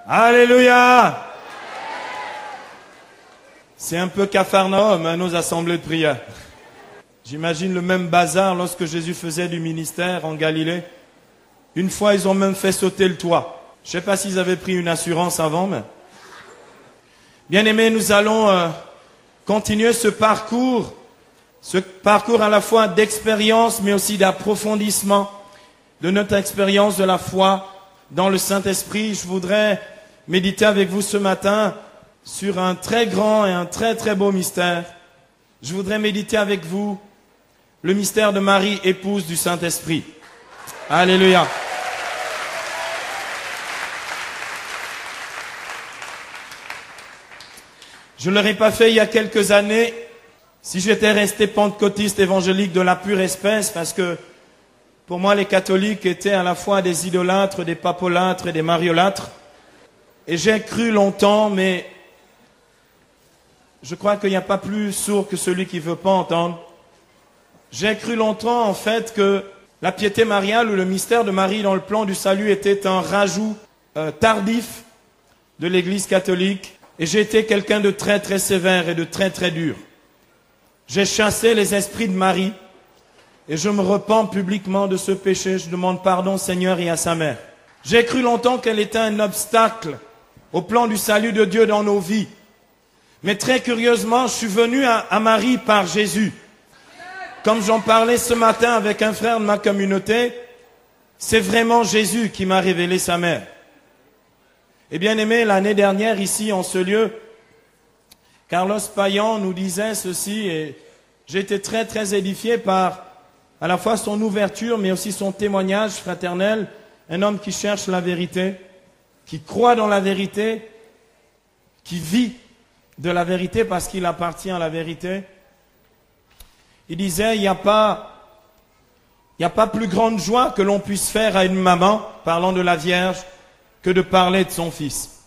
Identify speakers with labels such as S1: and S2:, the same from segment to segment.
S1: Alléluia! C'est un peu Capharnaüm, nos assemblées de prière. J'imagine le même bazar lorsque Jésus faisait du ministère en Galilée. Une fois, ils ont même fait sauter le toit. Je ne sais pas s'ils avaient pris une assurance avant, mais... Bien-aimés, nous allons continuer ce parcours à la fois d'expérience, mais aussi d'approfondissement de notre expérience de la foi dans le Saint-Esprit. Je voudrais méditer avec vous ce matin sur un très grand et un très très beau mystère. Je voudrais méditer avec vous le mystère de Marie, épouse du Saint-Esprit. Alléluia. Je ne l'aurais pas fait il y a quelques années si j'étais resté pentecôtiste évangélique de la pure espèce, parce que pour moi les catholiques étaient à la fois des idolâtres, des papolâtres et des mariolâtres. Et j'ai cru longtemps, mais je crois qu'il n'y a pas plus sourd que celui qui ne veut pas entendre. J'ai cru longtemps en fait que la piété mariale ou le mystère de Marie dans le plan du salut était un rajout tardif de l'Église catholique. Et j'ai été quelqu'un de très très sévère et de très très dur. J'ai chassé les esprits de Marie et je me repens publiquement de ce péché. Je demande pardon au Seigneur et à sa mère. J'ai cru longtemps qu'elle était un obstacle au plan du salut de Dieu dans nos vies. Mais très curieusement, je suis venu à Marie par Jésus. Comme j'en parlais ce matin avec un frère de ma communauté, c'est vraiment Jésus qui m'a révélé sa mère. Et bien aimé, l'année dernière, ici, en ce lieu, Carlos Payan nous disait ceci, et j'ai été très, très édifié par à la fois son ouverture, mais aussi son témoignage fraternel. Un homme qui cherche la vérité, qui croit dans la vérité, qui vit de la vérité parce qu'il appartient à la vérité. Il disait, il n'y a pas plus grande joie que l'on puisse faire à une maman, parlant de la Vierge, que de parler de son fils.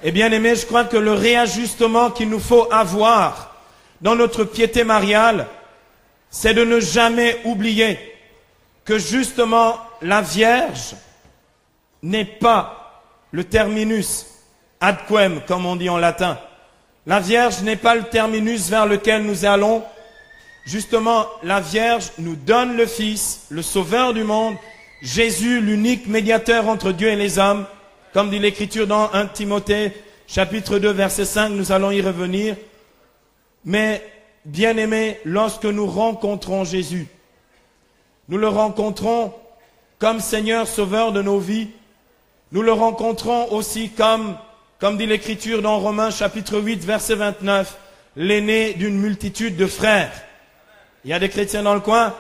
S1: Et bien aimé, je crois que le réajustement qu'il nous faut avoir dans notre piété mariale, c'est de ne jamais oublier que justement la Vierge n'est pas le terminus ad quem, comme on dit en latin. La Vierge n'est pas le terminus vers lequel nous allons. Justement, la Vierge nous donne le Fils, le Sauveur du monde, Jésus, l'unique médiateur entre Dieu et les hommes, comme dit l'Écriture dans 1 Timothée, chapitre 2, verset 5, nous allons y revenir. Mais, bien-aimés, lorsque nous rencontrons Jésus, nous le rencontrons comme Seigneur Sauveur de nos vies, nous le rencontrons aussi comme dit l'Écriture dans Romains, chapitre 8, verset 29, l'aîné d'une multitude de frères. Il y a des chrétiens dans le coin?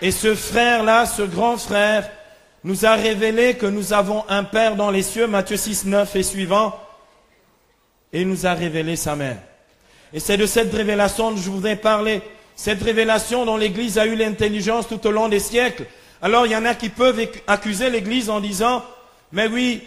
S1: Et ce frère-là, ce grand frère, nous a révélé que nous avons un Père dans les cieux, Matthieu 6, 9 et suivant, et il nous a révélé sa mère. Et c'est de cette révélation que je voudrais parler. Cette révélation dont l'Église a eu l'intelligence tout au long des siècles. Alors il y en a qui peuvent accuser l'Église en disant, mais oui,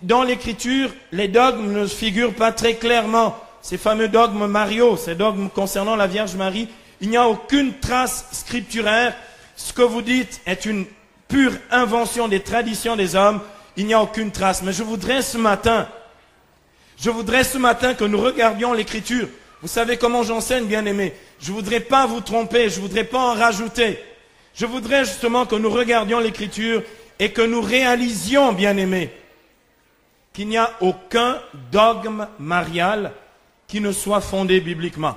S1: dans l'Écriture, les dogmes ne figurent pas très clairement. Ces fameux dogmes mariaux, ces dogmes concernant la Vierge Marie, il n'y a aucune trace scripturaire. Ce que vous dites est une pure invention des traditions des hommes. Il n'y a aucune trace. Mais je voudrais ce matin que nous regardions l'Écriture. Vous savez comment j'enseigne, bien-aimés. Je ne voudrais pas vous tromper, je ne voudrais pas en rajouter. Je voudrais justement que nous regardions l'Écriture et que nous réalisions, bien-aimés, qu'il n'y a aucun dogme marial qui ne soit fondé bibliquement.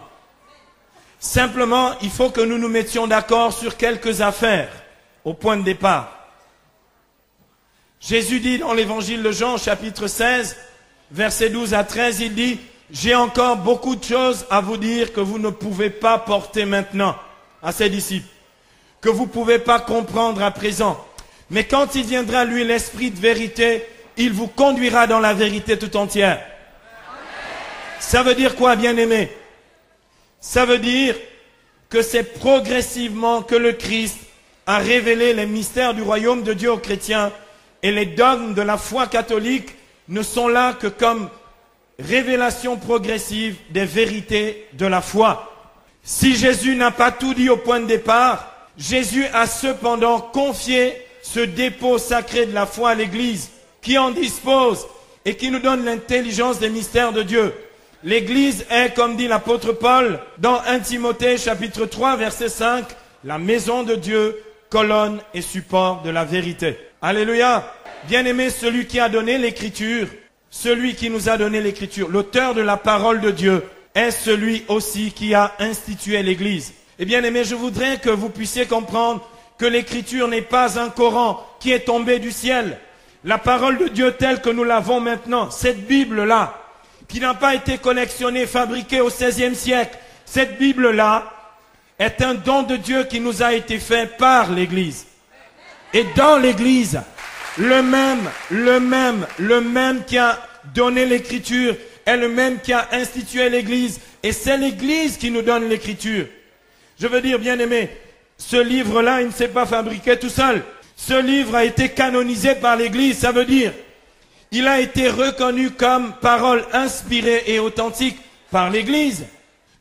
S1: Simplement, il faut que nous nous mettions d'accord sur quelques affaires au point de départ. Jésus dit dans l'évangile de Jean, chapitre 16, versets 12 à 13, il dit « J'ai encore beaucoup de choses à vous dire que vous ne pouvez pas porter maintenant à ses disciples, que vous ne pouvez pas comprendre à présent. Mais quand il viendra, lui, l'Esprit de vérité, il vous conduira dans la vérité tout entière. » Ça veut dire quoi, bien-aimé? Ça veut dire que c'est progressivement que le Christ a révélé les mystères du royaume de Dieu aux chrétiens, et les dogmes de la foi catholique ne sont là que comme révélation progressive des vérités de la foi. Si Jésus n'a pas tout dit au point de départ, Jésus a cependant confié ce dépôt sacré de la foi à l'Église. qui en dispose et qui nous donne l'intelligence des mystères de Dieu. L'Église est, comme dit l'apôtre Paul dans 1 Timothée chapitre 3 verset 5, la maison de Dieu, colonne et support de la vérité. Alléluia. Bien-aimé, celui qui a donné l'Écriture, celui qui nous a donné l'Écriture, l'auteur de la parole de Dieu, est celui aussi qui a institué l'Église. Et bien aimé, je voudrais que vous puissiez comprendre que l'Écriture n'est pas un Coran qui est tombé du ciel. La parole de Dieu telle que nous l'avons maintenant, cette Bible-là, qui n'a pas été collectionnée, fabriquée au XVIe siècle, cette Bible-là est un don de Dieu qui nous a été fait par l'Église. Et dans l'Église, le même qui a donné l'Écriture est le même qui a institué l'Église. Et c'est l'Église qui nous donne l'Écriture. Je veux dire, bien aimé, ce livre-là, il ne s'est pas fabriqué tout seul. Ce livre a été canonisé par l'Église. Ça veut dire, il a été reconnu comme parole inspirée et authentique par l'Église.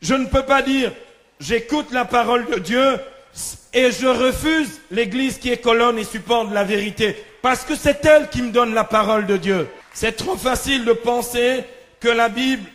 S1: Je ne peux pas dire, j'écoute la parole de Dieu et je refuse l'Église qui est colonne et support de la vérité. Parce que c'est elle qui me donne la parole de Dieu. C'est trop facile de penser que la Bible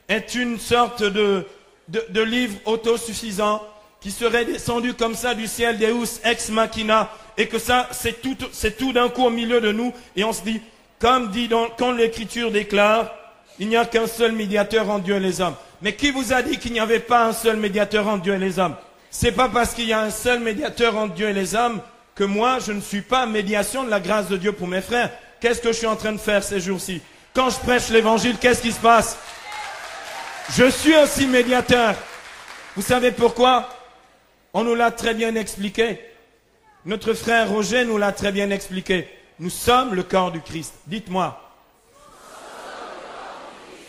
S1: est une sorte de livre autosuffisant qui serait descendu comme ça du ciel, Deus ex machina, et que ça, c'est tout d'un coup au milieu de nous, et on se dit, comme dit quand l'Écriture déclare, il n'y a qu'un seul médiateur entre Dieu et les hommes. Mais qui vous a dit qu'il n'y avait pas un seul médiateur entre Dieu et les hommes? C'est pas parce qu'il y a un seul médiateur entre Dieu et les hommes que moi, je ne suis pas médiation de la grâce de Dieu pour mes frères. Qu'est-ce que je suis en train de faire ces jours-ci? Quand je prêche l'évangile, qu'est-ce qui se passe? Je suis aussi médiateur. Vous savez pourquoi? On nous l'a très bien expliqué. Notre frère Roger nous l'a très bien expliqué. Nous sommes le corps du Christ. Dites-moi.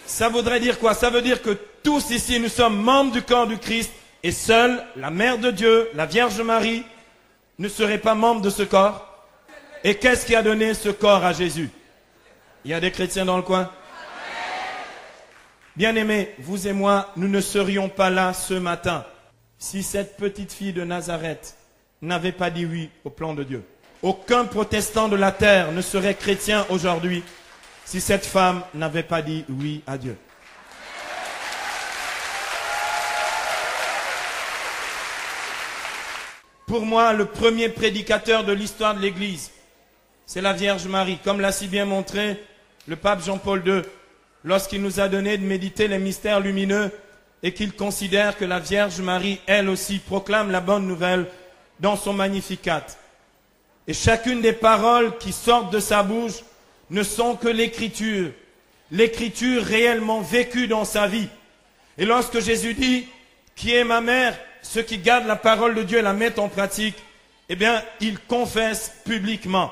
S1: Ça voudrait dire quoi? Ça veut dire que tous ici, nous sommes membres du corps du Christ et seule la Mère de Dieu, la Vierge Marie, ne serait pas membre de ce corps. Et qu'est-ce qui a donné ce corps à Jésus? Il y a des chrétiens dans le coin? Bien-aimés, vous et moi, nous ne serions pas là ce matin si cette petite fille de Nazareth n'avait pas dit oui au plan de Dieu. Aucun protestant de la terre ne serait chrétien aujourd'hui si cette femme n'avait pas dit oui à Dieu. Pour moi, le premier prédicateur de l'histoire de l'Église, c'est la Vierge Marie. Comme l'a si bien montré le pape Jean-Paul II, lorsqu'il nous a donné de méditer les mystères lumineux et qu'il considère que la Vierge Marie, elle aussi, proclame la bonne nouvelle dans son Magnificat. Et chacune des paroles qui sortent de sa bouche ne sont que l'écriture réellement vécue dans sa vie. Et lorsque Jésus dit, qui est ma mère, ceux qui gardent la parole de Dieu et la mettent en pratique, eh bien, il confesse publiquement,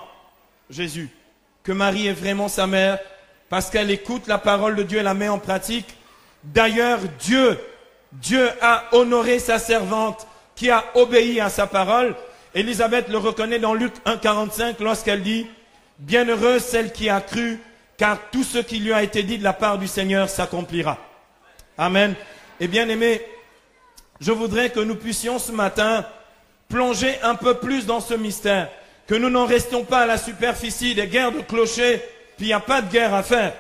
S1: Jésus, que Marie est vraiment sa mère, parce qu'elle écoute la parole de Dieu et la met en pratique. D'ailleurs, Dieu a honoré sa servante qui a obéi à sa parole. Élisabeth le reconnaît dans Luc 1,45 lorsqu'elle dit « Bienheureuse celle qui a cru, car tout ce qui lui a été dit de la part du Seigneur s'accomplira. » Amen. Et bien aimé, je voudrais que nous puissions ce matin plonger un peu plus dans ce mystère, que nous n'en restions pas à la superficie des guerres de clochers, puis il n'y a pas de guerre à faire.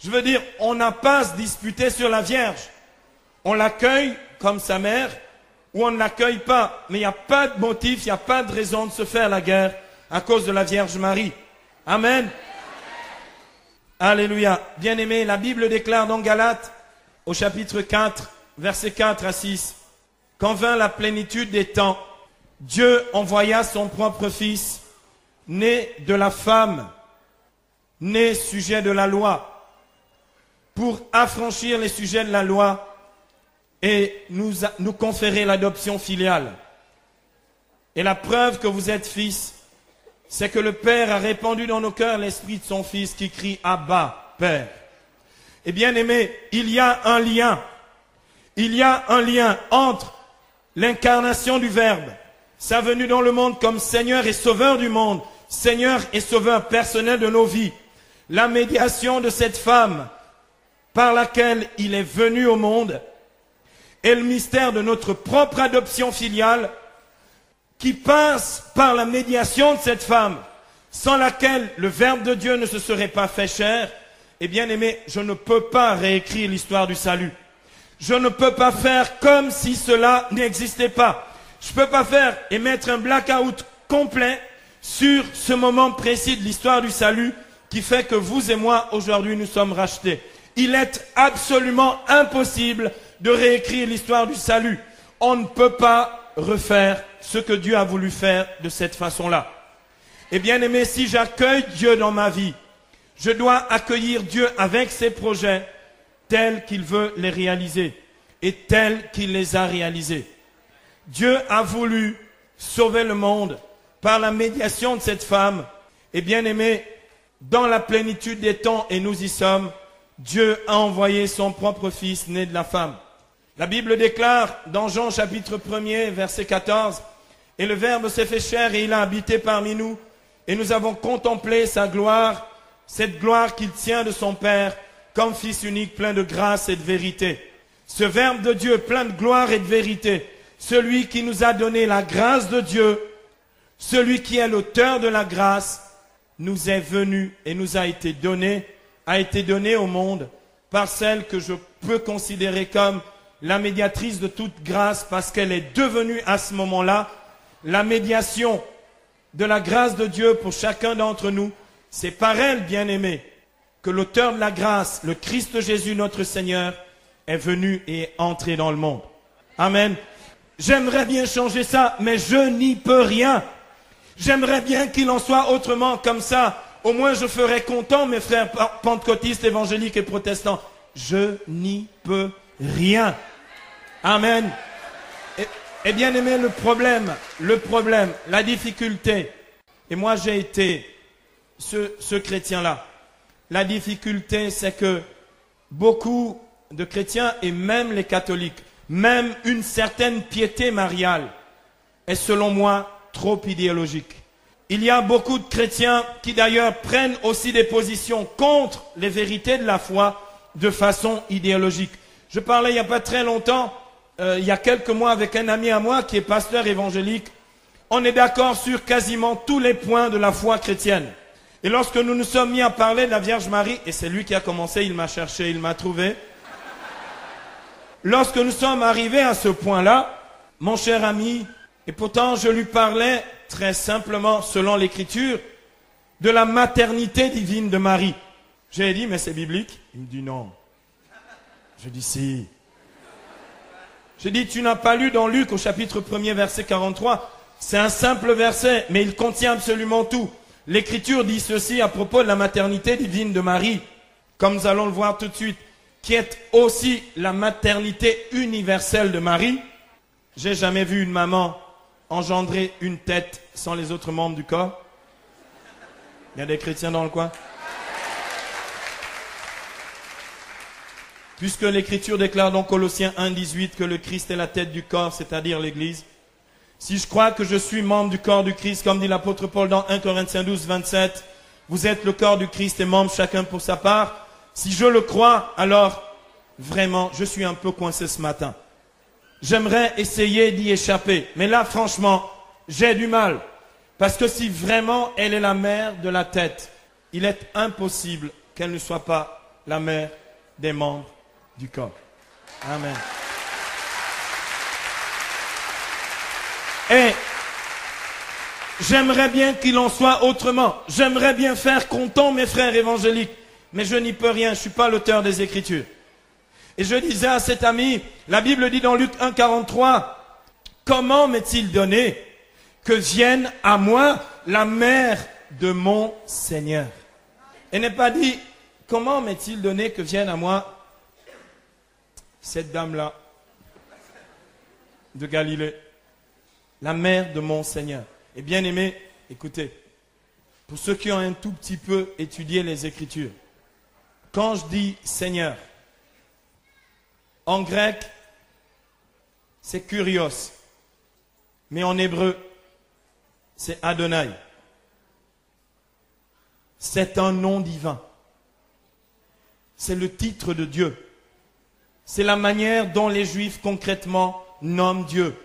S1: Je veux dire, on n'a pas à se disputer sur la Vierge. On l'accueille comme sa mère, ou on ne l'accueille pas. Mais il n'y a pas de motif, il n'y a pas de raison de se faire la guerre à cause de la Vierge Marie. Amen. Alléluia. Bien-aimé, la Bible déclare dans Galates, au chapitre 4, versets 4 à 6, « Quand vint la plénitude des temps, Dieu envoya son propre Fils, né de la femme, né sujet de la loi, pour affranchir les sujets de la loi et nous conférer l'adoption filiale. Et la preuve que vous êtes fils, c'est que le Père a répandu dans nos cœurs l'esprit de son Fils qui crie « Abba, Père ». Et bien aimé, il y a un lien. Il y a un lien entre l'incarnation du Verbe, sa venue dans le monde comme Seigneur et Sauveur du monde, Seigneur et Sauveur personnel de nos vies, la médiation de cette femme par laquelle il est venu au monde, et le mystère de notre propre adoption filiale qui passe par la médiation de cette femme. sans laquelle le Verbe de Dieu ne se serait pas fait chair, eh bien aimé, je ne peux pas réécrire l'histoire du salut. Je ne peux pas faire comme si cela n'existait pas. Je ne peux pas faire et mettre un blackout complet sur ce moment précis de l'histoire du salut qui fait que vous et moi, aujourd'hui, nous sommes rachetés. Il est absolument impossible de réécrire l'histoire du salut. On ne peut pas refaire ce que Dieu a voulu faire de cette façon-là. Et bien aimé, si j'accueille Dieu dans ma vie, je dois accueillir Dieu avec ses projets tels qu'il veut les réaliser et tels qu'il les a réalisés. Dieu a voulu sauver le monde par la médiation de cette femme. Et bien aimé, dans la plénitude des temps, et nous y sommes, Dieu a envoyé son propre fils né de la femme. La Bible déclare dans Jean chapitre 1er, verset 14, « Et le Verbe s'est fait chair et il a habité parmi nous, et nous avons contemplé sa gloire, cette gloire qu'il tient de son Père, comme Fils unique plein de grâce et de vérité. » Ce Verbe de Dieu plein de gloire et de vérité, celui qui nous a donné la grâce de Dieu, celui qui est l'auteur de la grâce, nous est venu et nous a été donné au monde par celle que je peux considérer comme la médiatrice de toute grâce parce qu'elle est devenue à ce moment-là la médiation de la grâce de Dieu pour chacun d'entre nous. C'est par elle, bien-aimé, que l'auteur de la grâce, le Christ Jésus notre Seigneur, est venu et est entré dans le monde. Amen. J'aimerais bien changer ça, mais je n'y peux rien. J'aimerais bien qu'il en soit autrement, comme ça. Au moins je ferais content mes frères pentecôtistes, évangéliques et protestants. Je n'y peux rien. Amen. Et bien aimé, le problème, la difficulté, et moi j'ai été ce chrétien-là. La difficulté, c'est que beaucoup de chrétiens, et même les catholiques, même une certaine piété mariale, est selon moi trop idéologique. Il y a beaucoup de chrétiens qui d'ailleurs prennent aussi des positions contre les vérités de la foi de façon idéologique. Je parlais il n'y a pas très longtemps, il y a quelques mois avec un ami à moi qui est pasteur évangélique. On est d'accord sur quasiment tous les points de la foi chrétienne. Et lorsque nous nous sommes mis à parler de la Vierge Marie, et c'est lui qui a commencé, il m'a cherché, il m'a trouvé. Lorsque nous sommes arrivés à ce point-là, mon cher ami, et pourtant je lui parlais très simplement, selon l'Écriture, de la maternité divine de Marie. J'ai dit, mais c'est biblique? Il me dit non. Je dis si. J'ai dit, tu n'as pas lu dans Luc au chapitre 1er, verset 43. C'est un simple verset, mais il contient absolument tout. L'Écriture dit ceci à propos de la maternité divine de Marie, comme nous allons le voir tout de suite, qui est aussi la maternité universelle de Marie. J'ai jamais vu une maman engendrer une tête sans les autres membres du corps. Il y a des chrétiens dans le coin. Puisque l'Écriture déclare dans Colossiens 1,18 que le Christ est la tête du corps, c'est-à-dire l'Église. Si je crois que je suis membre du corps du Christ, comme dit l'apôtre Paul dans 1 Corinthiens 12, 27, vous êtes le corps du Christ et membres chacun pour sa part. Si je le crois, alors vraiment, je suis un peu coincé ce matin. J'aimerais essayer d'y échapper. Mais là, franchement, j'ai du mal. Parce que si vraiment elle est la mère de la tête, il est impossible qu'elle ne soit pas la mère des membres du corps. Amen. Et j'aimerais bien qu'il en soit autrement. J'aimerais bien faire content mes frères évangéliques. Mais je n'y peux rien, je ne suis pas l'auteur des Écritures. Et je disais à cet ami, la Bible dit dans Luc 1,43, comment m'est-il donné que vienne à moi la mère de mon Seigneur? Et n'est pas dit, comment m'est-il donné que vienne à moi cette dame-là de Galilée, la mère de mon Seigneur. Et bien aimé, écoutez, pour ceux qui ont un tout petit peu étudié les Écritures, quand je dis Seigneur, en grec, c'est Kyrios, mais en hébreu, c'est Adonai. C'est un nom divin. C'est le titre de Dieu. C'est la manière dont les Juifs concrètement nomment Dieu.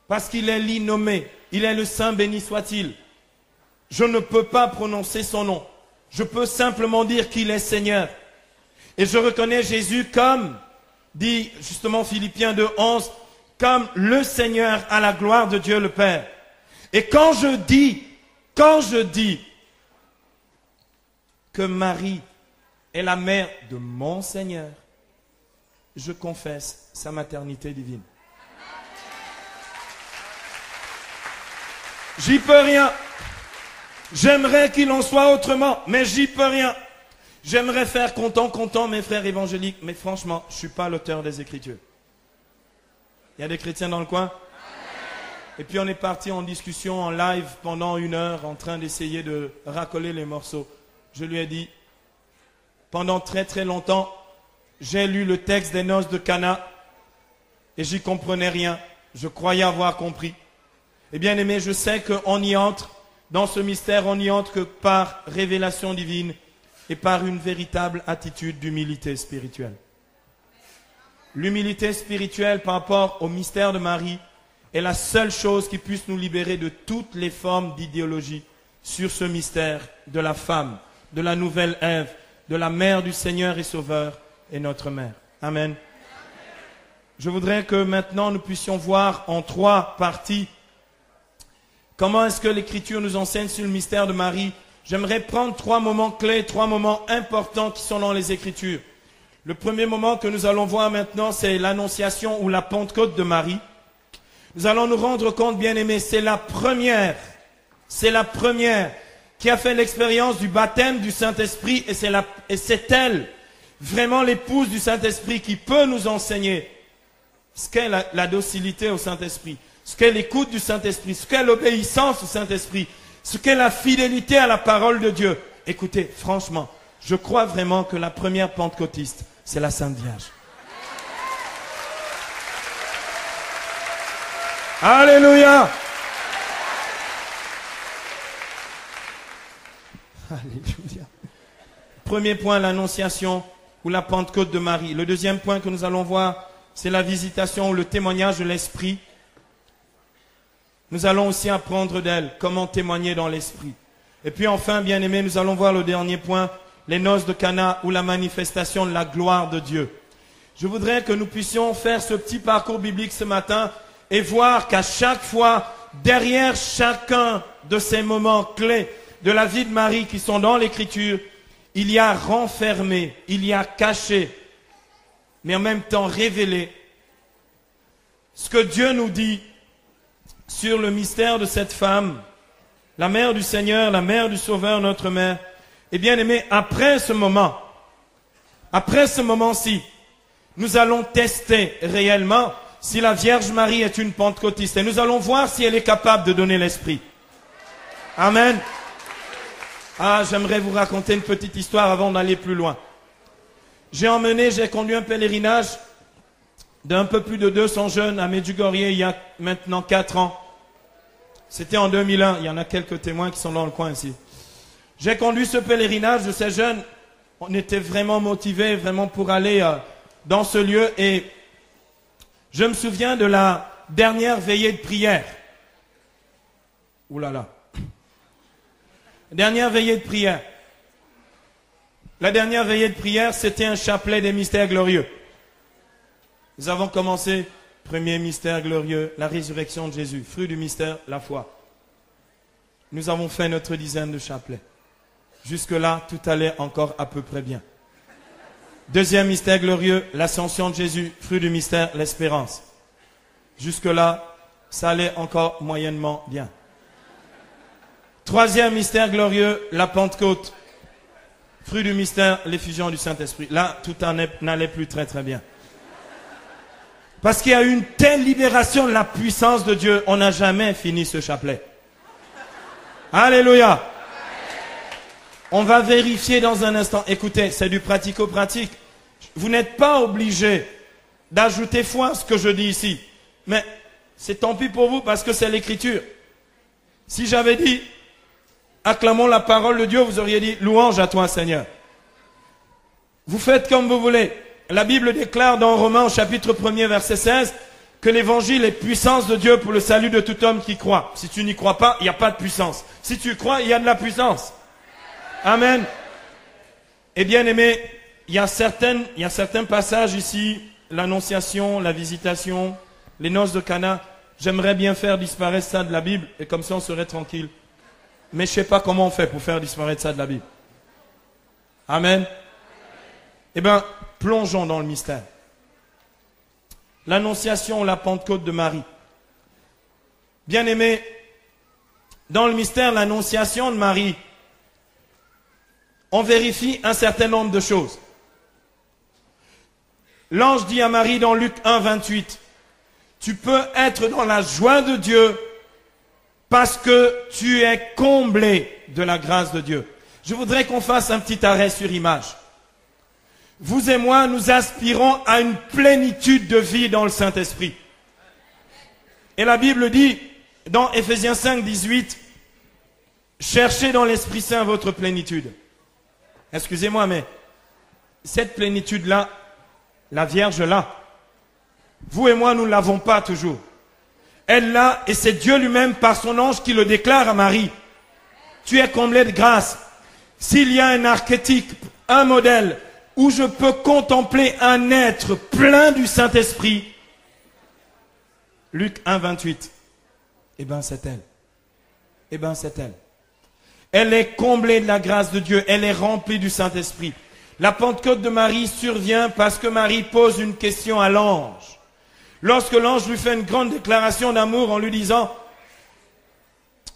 S1: Parce qu'il est l'innommé, il est le Saint béni soit-il. je ne peux pas prononcer son nom. Je peux simplement dire qu'il est Seigneur. Et je reconnais Jésus comme, dit justement Philippiens 2:11, comme le Seigneur à la gloire de Dieu le Père. Et quand je dis que Marie est la mère de mon Seigneur, je confesse sa maternité divine. J'y peux rien. J'aimerais qu'il en soit autrement, mais j'y peux rien. J'aimerais faire content mes frères évangéliques, mais franchement, je ne suis pas l'auteur des Écritures. Il y a des chrétiens dans le coin? Et puis on est parti en discussion, en live, pendant 1 heure, en train d'essayer de racoler les morceaux. Je lui ai dit, pendant très très longtemps, j'ai lu le texte des noces de Cana, et j'y comprenais rien. Je croyais avoir compris. Et bien aimé, je sais qu'on y entre, dans ce mystère, on n'y entre que par révélation divine et par une véritable attitude d'humilité spirituelle. L'humilité spirituelle par rapport au mystère de Marie est la seule chose qui puisse nous libérer de toutes les formes d'idéologie sur ce mystère de la femme, de la nouvelle Ève, de la mère du Seigneur et Sauveur et notre mère. Amen. Je voudrais que maintenant nous puissions voir en 3 parties comment est-ce que l'Écriture nous enseigne sur le mystère de Marie. J'aimerais prendre 3 moments clés, 3 moments importants qui sont dans les Écritures. Le premier moment que nous allons voir maintenant, c'est l'annonciation ou la Pentecôte de Marie. Nous allons nous rendre compte, bien-aimés, c'est la première qui a fait l'expérience du baptême du Saint-Esprit et c'est elle, vraiment l'épouse du Saint-Esprit, qui peut nous enseigner ce qu'est la docilité au Saint-Esprit, ce qu'est l'écoute du Saint-Esprit, ce qu'est l'obéissance au Saint-Esprit, ce qu'est la fidélité à la parole de Dieu. Écoutez, franchement, je crois vraiment que la première pentecôtiste, c'est la Sainte Vierge. Alléluia! Alléluia. Premier point, l'annonciation ou la Pentecôte de Marie. Le deuxième point que nous allons voir, c'est la visitation ou le témoignage de l'Esprit. Nous allons aussi apprendre d'elle, comment témoigner dans l'Esprit. Et puis enfin, bien-aimés, nous allons voir le dernier point, les noces de Cana ou la manifestation de la gloire de Dieu. Je voudrais que nous puissions faire ce petit parcours biblique ce matin et voir qu'à chaque fois, derrière chacun de ces moments clés de la vie de Marie qui sont dans l'Écriture, il y a renfermé, il y a caché, mais en même temps révélé ce que Dieu nous dit sur le mystère de cette femme, la mère du Seigneur, la mère du Sauveur, notre mère. Et bien aimé, après ce moment-ci, nous allons tester réellement si la Vierge Marie est une pentecôtiste. Et nous allons voir si elle est capable de donner l'Esprit. Amen. Ah, j'aimerais vous raconter une petite histoire avant d'aller plus loin. J'ai conduit un pèlerinage d'un peu plus de 200 jeunes à Medjugorje il y a maintenant 4 ans. C'était en 2001, il y en a quelques témoins qui sont dans le coin ici. J'ai conduit ce pèlerinage de ces jeunes, on était vraiment motivés, vraiment pour aller dans ce lieu, et je me souviens de la dernière veillée de prière. Ouh là là. Dernière veillée de prière. La dernière veillée de prière, c'était un chapelet des mystères glorieux. Nous avons commencé, premier mystère glorieux, la résurrection de Jésus. Fruit du mystère, la foi. Nous avons fait notre dizaine de chapelets. Jusque-là, tout allait encore à peu près bien. Deuxième mystère glorieux, l'ascension de Jésus. Fruit du mystère, l'espérance. Jusque-là, ça allait encore moyennement bien. Troisième mystère glorieux, la Pentecôte. Fruit du mystère, l'effusion du Saint-Esprit. Là, tout n'allait plus très très bien. Parce qu'il y a eu une telle libération de la puissance de Dieu, on n'a jamais fini ce chapelet. Alléluia. On va vérifier dans un instant. Écoutez, c'est du pratico-pratique. Vous n'êtes pas obligé d'ajouter foi à ce que je dis ici. Mais c'est tant pis pour vous parce que c'est l'Écriture. Si j'avais dit acclamons la parole de Dieu, vous auriez dit louange à toi Seigneur. Vous faites comme vous voulez. La Bible déclare dans Romains au chapitre 1er verset 16, que l'évangile est puissance de Dieu pour le salut de tout homme qui croit. Si tu n'y crois pas, il n'y a pas de puissance. Si tu crois, il y a de la puissance. Amen. Et bien aimé, il y a certains passages ici, l'annonciation, la visitation, les noces de Cana. J'aimerais bien faire disparaître ça de la Bible et comme ça on serait tranquille. Mais je ne sais pas comment on fait pour faire disparaître ça de la Bible. Amen. Eh bien, plongeons dans le mystère. L'annonciation, la Pentecôte de Marie. Bien aimé, dans le mystère, l'annonciation de Marie, on vérifie un certain nombre de choses. L'ange dit à Marie dans Luc 1, 28, tu peux être dans la joie de Dieu parce que tu es comblé de la grâce de Dieu. Je voudrais qu'on fasse un petit arrêt sur image. Vous et moi, nous aspirons à une plénitude de vie dans le Saint-Esprit. Et la Bible dit, dans Éphésiens 5, 18, cherchez dans l'Esprit Saint votre plénitude. Excusez-moi, mais cette plénitude-là, la Vierge l'a. Vous et moi, nous ne l'avons pas toujours. Elle l'a, et c'est Dieu lui-même par son ange qui le déclare à Marie. Tu es comblé de grâce. S'il y a un archétype, un modèle, où je peux contempler un être plein du Saint-Esprit, Luc 1, 28, eh bien c'est elle. Eh bien c'est elle. Elle est comblée de la grâce de Dieu, elle est remplie du Saint-Esprit. La Pentecôte de Marie survient parce que Marie pose une question à l'ange. Lorsque l'ange lui fait une grande déclaration d'amour en lui disant,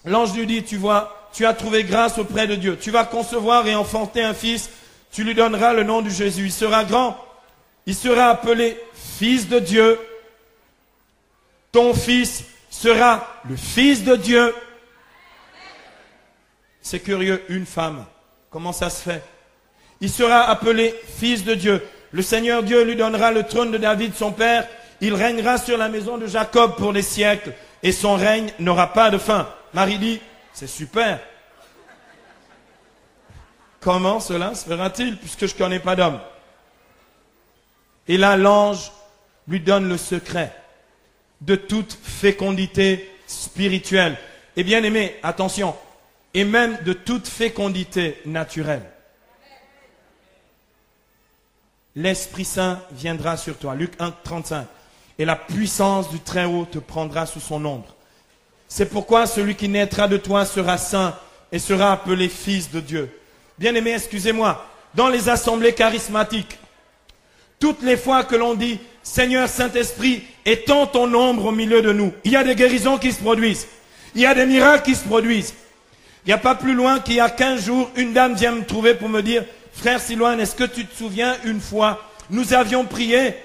S1: l'ange lui dit, tu vois, tu as trouvé grâce auprès de Dieu, tu vas concevoir et enfanter un fils, tu lui donneras le nom de Jésus. Il sera grand, il sera appelé Fils de Dieu. Ton fils sera le Fils de Dieu. C'est curieux, une femme. Comment ça se fait? Il sera appelé Fils de Dieu. Le Seigneur Dieu lui donnera le trône de David, son père. Il régnera sur la maison de Jacob pour des siècles. Et son règne n'aura pas de fin. Marie dit, c'est super. Comment cela se fera-t-il puisque je ne connais pas d'homme? Et là, l'ange lui donne le secret de toute fécondité spirituelle. Et bien aimé, attention, et même de toute fécondité naturelle. L'Esprit Saint viendra sur toi. Luc 1, 35. Et la puissance du Très-Haut te prendra sous son ombre. C'est pourquoi celui qui naîtra de toi sera saint et sera appelé Fils de Dieu. Bien-aimé, excusez-moi, dans les assemblées charismatiques, toutes les fois que l'on dit « Seigneur Saint-Esprit, étends ton ombre au milieu de nous », il y a des guérisons qui se produisent, il y a des miracles qui se produisent. Il n'y a pas plus loin qu'il y a 15 jours, une dame vient me trouver pour me dire « Frère Silouane, est-ce que tu te souviens une fois, nous avions prié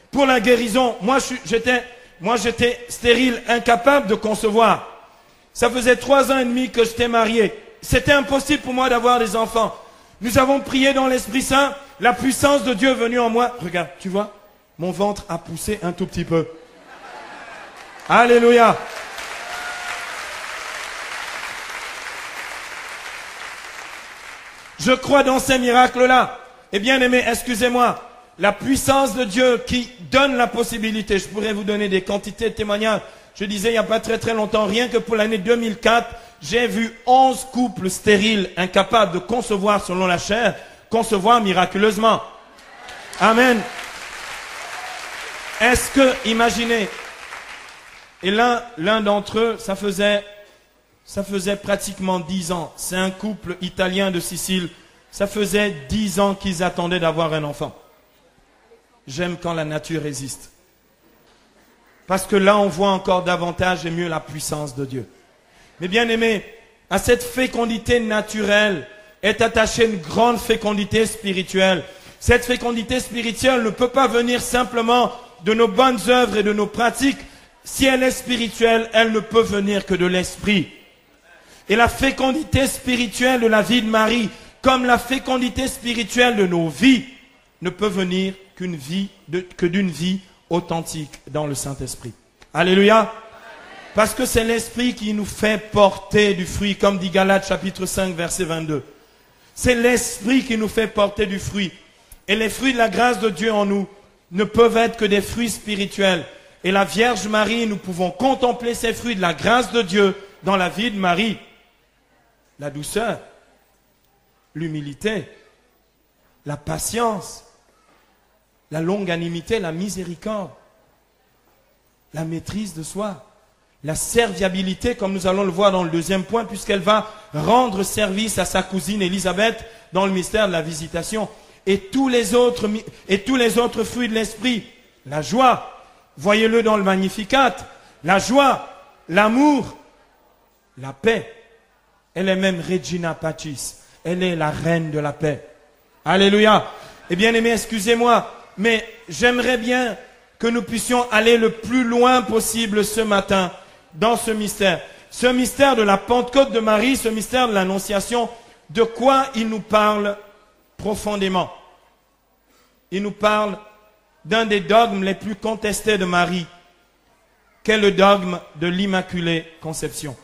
S1: pour la guérison. Moi, j'étais stérile, incapable de concevoir. Ça faisait 3 ans et demi que j'étais marié. C'était impossible pour moi d'avoir des enfants. Nous avons prié dans l'Esprit Saint, la puissance de Dieu est venue en moi. Regarde, tu vois, mon ventre a poussé un tout petit peu. Alléluia. Je crois dans ces miracles-là. Et bien aimé, excusez-moi, la puissance de Dieu qui donne la possibilité, je pourrais vous donner des quantités de témoignages. Je disais il n'y a pas très longtemps, rien que pour l'année 2004, j'ai vu 11 couples stériles, incapables de concevoir selon la chair, concevoir miraculeusement. Amen. Est-ce que, imaginez, et l'un d'entre eux, ça faisait pratiquement 10 ans. C'est un couple italien de Sicile. Ça faisait 10 ans qu'ils attendaient d'avoir un enfant. J'aime quand la nature résiste. Parce que là, on voit encore davantage et mieux la puissance de Dieu. Mais bien aimé, à cette fécondité naturelle est attachée une grande fécondité spirituelle. Cette fécondité spirituelle ne peut pas venir simplement de nos bonnes œuvres et de nos pratiques. Si elle est spirituelle, elle ne peut venir que de l'esprit. Et la fécondité spirituelle de la vie de Marie, comme la fécondité spirituelle de nos vies, ne peut venir que d'une vie authentique dans le Saint-Esprit. Alléluia. Parce que c'est l'Esprit qui nous fait porter du fruit, comme dit Galates chapitre 5 verset 22. C'est l'Esprit qui nous fait porter du fruit. Et les fruits de la grâce de Dieu en nous ne peuvent être que des fruits spirituels. et la Vierge Marie, nous pouvons contempler ces fruits de la grâce de Dieu dans la vie de Marie. La douceur, l'humilité, la patience, la longanimité, la miséricorde, la maîtrise de soi, la serviabilité, comme nous allons le voir dans le deuxième point, puisqu'elle va rendre service à sa cousine Élisabeth dans le mystère de la visitation. Et tous les autres fruits de l'esprit, la joie, voyez-le dans le Magnificat, la joie, l'amour, la paix. Elle est même Regina Pacis, elle est la reine de la paix. Alléluia. Et bien aimé, excusez-moi, mais j'aimerais bien que nous puissions aller le plus loin possible ce matin dans ce mystère. Ce mystère de la Pentecôte de Marie, ce mystère de l'Annonciation, de quoi il nous parle profondément? Il nous parle d'un des dogmes les plus contestés de Marie, qu'est le dogme de l'Immaculée Conception.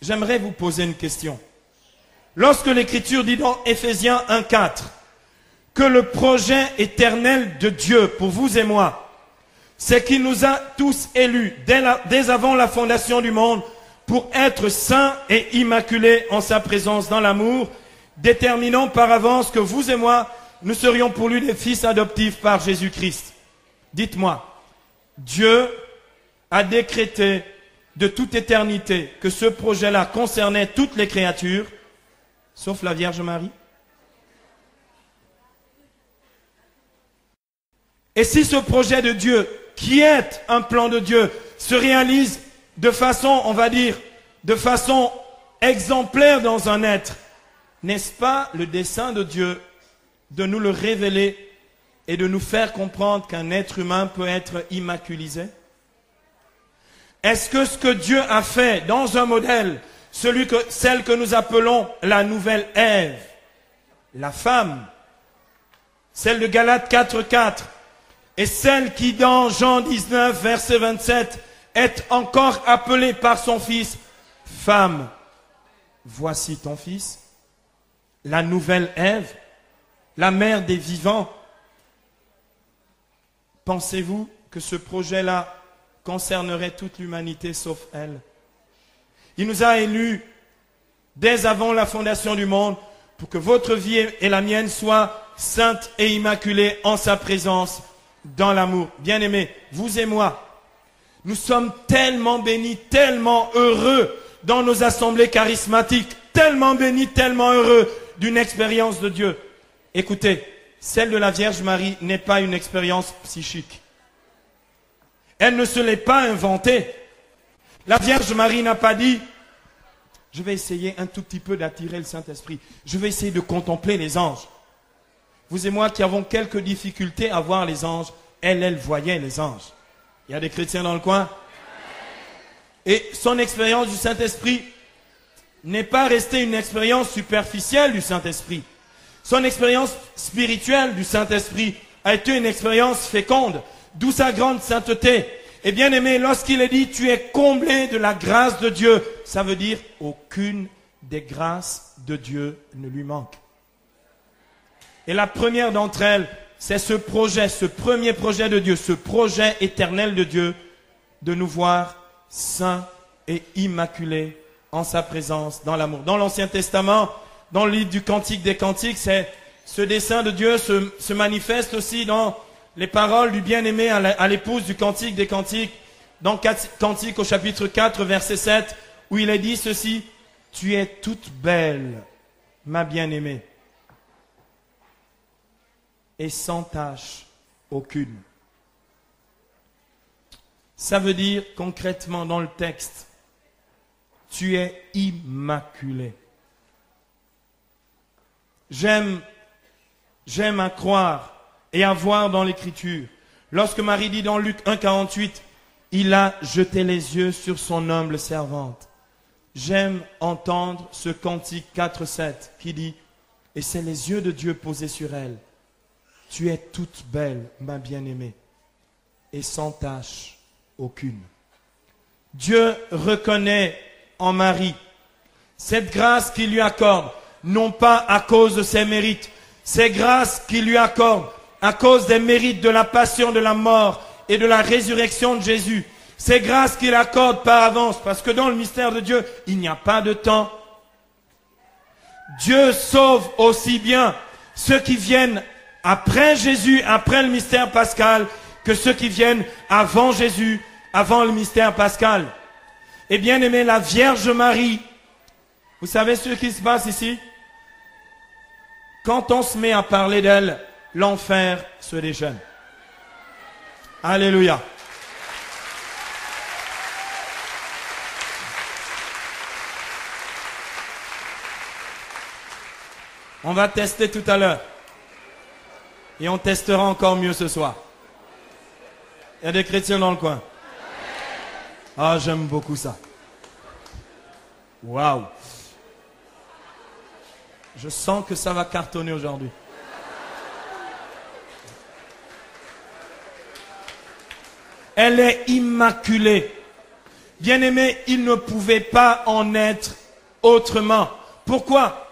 S1: J'aimerais vous poser une question. Lorsque l'Écriture dit dans Éphésiens 1,4 que le projet éternel de Dieu pour vous et moi, c'est qu'il nous a tous élus dès avant la fondation du monde pour être saints et immaculés en sa présence dans l'amour, déterminant par avance que vous et moi, nous serions pour lui des fils adoptifs par Jésus-Christ. Dites-moi, Dieu a décrété de toute éternité que ce projet-là concernait toutes les créatures, sauf la Vierge Marie? Et si ce projet de Dieu, qui est un plan de Dieu, se réalise de façon, on va dire, de façon exemplaire dans un être, n'est-ce pas le dessein de Dieu de nous le révéler et de nous faire comprendre qu'un être humain peut être immaculisé? Est-ce que ce que Dieu a fait dans un modèle, celle que nous appelons la nouvelle Ève, la femme, celle de Galates 4,4, et celle qui dans Jean 19, verset 27, est encore appelée par son fils, femme, voici ton fils, la nouvelle Ève, la mère des vivants. Pensez-vous que ce projet-là concernerait toute l'humanité sauf elle? Il nous a élus dès avant la fondation du monde pour que votre vie et la mienne soient saintes et immaculées en sa présence dans l'amour. Bien-aimés, vous et moi, nous sommes tellement bénis, tellement heureux dans nos assemblées charismatiques, tellement bénis, tellement heureux d'une expérience de Dieu. Écoutez, celle de la Vierge Marie n'est pas une expérience psychique. Elle ne se l'est pas inventée. La Vierge Marie n'a pas dit, je vais essayer un tout petit peu d'attirer le Saint-Esprit. Je vais essayer de contempler les anges. Vous et moi qui avons quelques difficultés à voir les anges, elle voyait les anges. Il y a des chrétiens dans le coin? Et son expérience du Saint-Esprit n'est pas restée une expérience superficielle du Saint-Esprit. Son expérience spirituelle du Saint-Esprit a été une expérience féconde, d'où sa grande sainteté. Et bien aimé, lorsqu'il est dit, tu es comblé de la grâce de Dieu, ça veut dire aucune des grâces de Dieu ne lui manque. Et la première d'entre elles, c'est ce projet, ce premier projet de Dieu, ce projet éternel de Dieu, de nous voir saints et immaculés en sa présence, dans l'amour. Dans l'Ancien Testament, dans le livre du Cantique des Cantiques, ce dessein de Dieu se manifeste aussi dans les paroles du bien-aimé à l'épouse du Cantique des Cantiques, dans Cantique au chapitre 4, verset 7, où il est dit ceci, « Tu es toute belle, ma bien-aimée, et sans tache aucune. » Ça veut dire concrètement dans le texte, tu es immaculé. J'aime à croire et à voir dans l'Écriture. Lorsque Marie dit dans Luc 1,48, il a jeté les yeux sur son humble servante. J'aime entendre ce cantique 4,7 qui dit, et c'est les yeux de Dieu posés sur elle. Tu es toute belle, ma bien-aimée, et sans tache aucune. Dieu reconnaît en Marie cette grâce qu'il lui accorde, non pas à cause de ses mérites, ces grâces qu'il lui accorde à cause des mérites de la passion, de la mort et de la résurrection de Jésus. C'est grâce qu'il accorde par avance, parce que dans le mystère de Dieu, il n'y a pas de temps. Dieu sauve aussi bien ceux qui viennent après Jésus, après le mystère pascal, que ceux qui viennent avant Jésus, avant le mystère pascal. Et bien aimé, la Vierge Marie, vous savez ce qui se passe ici? Quand on se met à parler d'elle, l'enfer se déchaîne. Alléluia. On va tester tout à l'heure. Et on testera encore mieux ce soir. Il y a des chrétiens dans le coin. Ah, j'aime beaucoup ça. Waouh. Je sens que ça va cartonner aujourd'hui. Elle est immaculée. Bien-aimé, il ne pouvait pas en être autrement. Pourquoi?